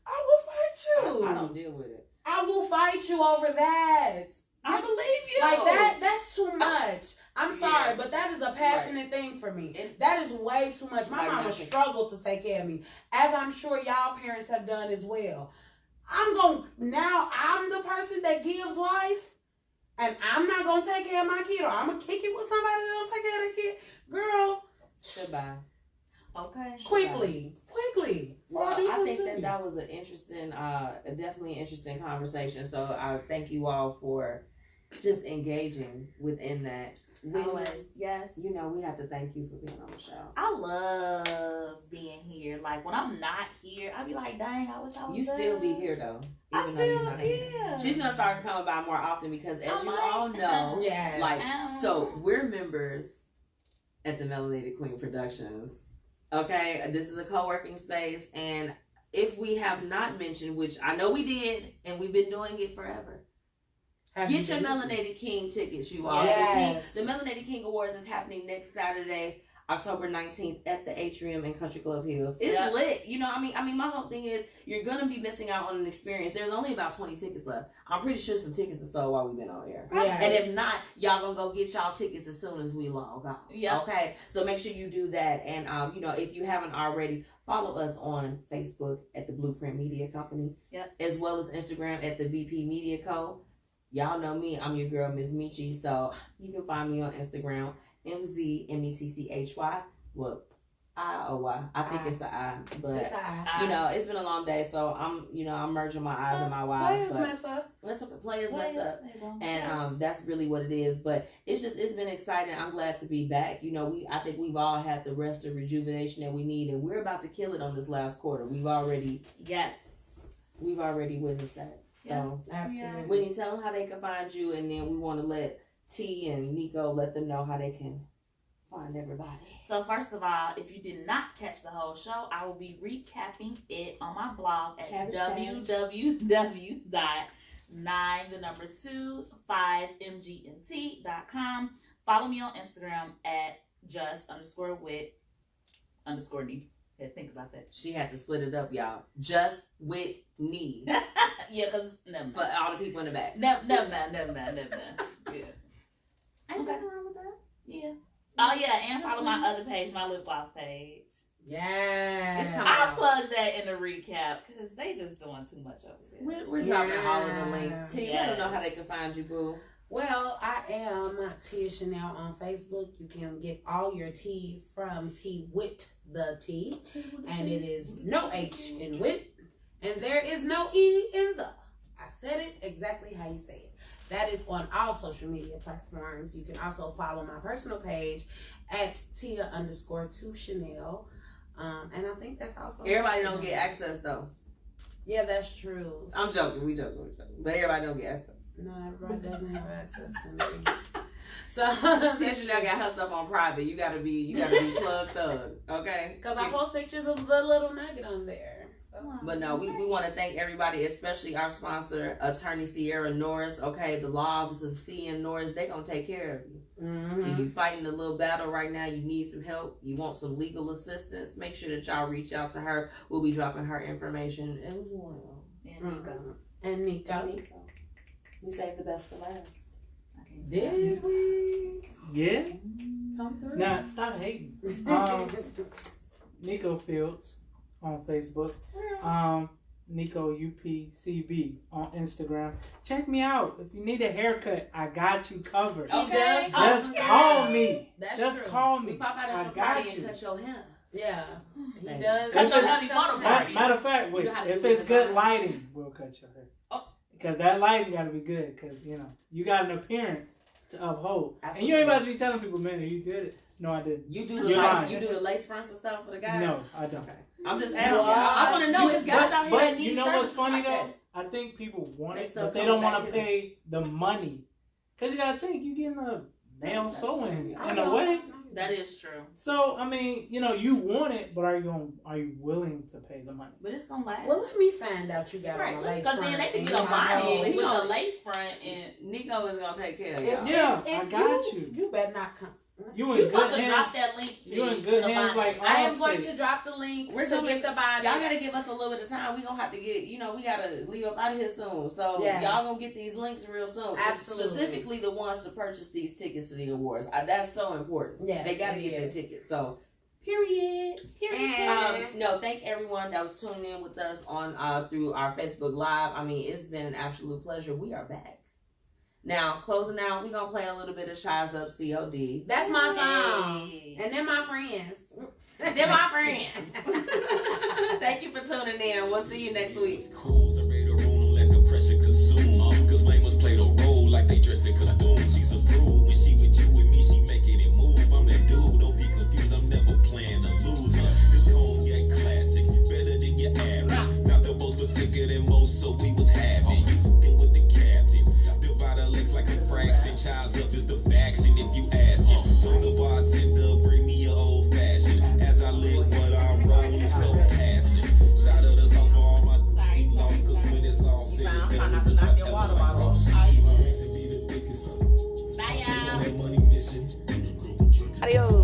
I will fight you. I don't deal with it. I will fight you over that. I believe you. Like that's too much. I'm sorry, but that is a passionate thing for me. That is way too much. My mama struggled to take care of me, as I'm sure y'all parents have done as well. I'm the person that gives life, and I'm not going to take care of my kid, or I'm going to kick it with somebody that don't take care of their kid. Girl. Goodbye. Okay. Quickly. Well, I think that was an interesting, definitely interesting conversation. So I thank you all for just engaging within that. Always, yes. You know, we have to thank you for being on the show. I love being here. Like, when I'm not here, I be like, dang, I wish I was You there. still be here, though. Even though you're not here. She's going to start coming by more often because, as you all know, so we're members at the Melanated Queen Productions. Okay, this is a co-working space, and if we have not mentioned, which I know we did, and we've been doing it forever, get your Melanated King tickets, you all. Yes. The Melanated King Awards is happening next Saturday, October 19th at the Atrium in Country Club Hills. It's lit. You know, I mean, my whole thing is you're going to be missing out on an experience. There's only about 20 tickets left. I'm pretty sure some tickets are sold while we've been on air. Yes. And if not, y'all going to go get y'all tickets as soon as we log on. Yeah. Okay? So make sure you do that. And, you know, if you haven't already, follow us on Facebook at the Blueprint Media Company. Yep. As well as Instagram at the VP Media Co. Y'all know me. I'm your girl, Ms. Michi. So you can find me on Instagram, MZMETCHY. Well, I-O-Y. I think it's the I. But, it's I. you know, it's been a long day. So I'm merging my I's and my Y's. Players mess up. Players mess up. And that's really what it is. But it's been exciting. I'm glad to be back. You know, I think we've all had the rest of rejuvenation that we need. And we're about to kill it on this last quarter. We've already witnessed that. So, absolutely. Whitney, tell them how they can find you, and then we want to let T and Nico let them know how they can find everybody. So first of all, if you did not catch the whole show, I will be recapping it on my blog at www.9-2-5mgmt.com. Follow me on Instagram at just_wit_knee. Think about that. She had to split it up, y'all. Just with knee. Yeah, because never For all the people in the back. Never mind. Yeah. Ain't nothing wrong with that. Yeah. Oh yeah, and follow my other page, my lip gloss page. Yeah. I'll plug that in the recap because they just doing too much over there. We're dropping all of the links. T, let them know how they can find you, boo. Well, I am Tia Chanel on Facebook. You can get all your tea from Tea with the Tea. And it is no H in wit. And there is no E in the. I said it exactly how you say it. That is on all social media platforms. You can also follow my personal page at Tia_2Chanel. And I think that's also... Everybody don't get access, though. Yeah, that's true. I'm joking. We joking. But everybody don't get access. No, everybody doesn't have access to me. So Tia Chanel got her stuff on private. You gotta be plug thug, okay? Because I post pictures of the little nugget on there. So. But no, we want to thank everybody, especially our sponsor, Attorney Sierra Norris. Okay, the law office of C and Norris, they gonna take care of you. Mm-hmm. If you fighting a little battle right now, you need some help, you want some legal assistance, make sure that y'all reach out to her. We'll be dropping her information as well. And Nico. We saved the best for last. Did we? Yeah. Come through. Nah, stop hating. Nico Fields on Facebook. Nico UPCB on Instagram. Check me out. If you need a haircut, I got you covered. Okay. Just call me. That's Just true. call me. We pop out I at your got party you. and cut your hair. Yeah. He Thank does. Cut your hair before the party. Matter of fact, wait, You know how to if do it's this good design. lighting, we'll cut your hair. Oh. Because that lighting got to be good. Because, you got an appearance to uphold. Absolutely. And you ain't about to be telling people, man, you did it. No, I didn't. You do the You're lying. you do the lace fronts and stuff for the guys? No, I don't. Okay. I'm just asking. What? I want to know. It's guys out here that But need you know what's services funny like though? that. I think people want They it, still but they coming don't want back to in. pay the money. Because you got to think, you're getting a nail sewing I in know. a way. That is true. So, I mean, you want it, but are you willing to pay the money? But it's going to last. Well, let me find out you got Right, on a lace Because front. then they can and get a you might body know- with a gonna- lace front and Nico is gonna take care of If- y'all. Yeah, if I got you. You better not come. You you're in supposed good to drop hands. that link to You in to good the hands body. like I am going Allstate. to drop the link We're to gonna get the body. Y'all gotta give us a little bit of time. We gonna have to get, we gotta leave up out of here soon. So Yes. y'all gonna get these links real soon. Absolutely. Specifically the ones to purchase these tickets to the awards. That's so important. Yes, They gotta it get their is. tickets. So period. And- No, thank everyone that was tuning in with us on through our Facebook Live. I mean, it's been an absolute pleasure. We are back. Now, closing out, we're gonna play a little bit of Shies Up COD. That's my song. Hey. And then my friends. They're my friends. Thank you for tuning in. We'll see you next week. Cool, survey the room, let the pressure consume. Cause flamers played a role like they dressed in costume. She's a brood. When she with you, with me, she making it move. I'm that dude, don't be confused, I'm never playing to lose. This cognac classic, better than your average. Not the most, but sicker than most, so we was happy. You fucking with the captain. Divide her legs like a fraction. Child's up is the faction if you ask him. So the bartender, bring me your old fashioned. As I live what I roll is no passing. Shout out the sauce for all my lost, cause when it's all said I'm and trying done, not to it's knock your forever water my bottle. cross. Oh, She my race and be the thickest. Bye, Take on y'all. that money mission. Adios.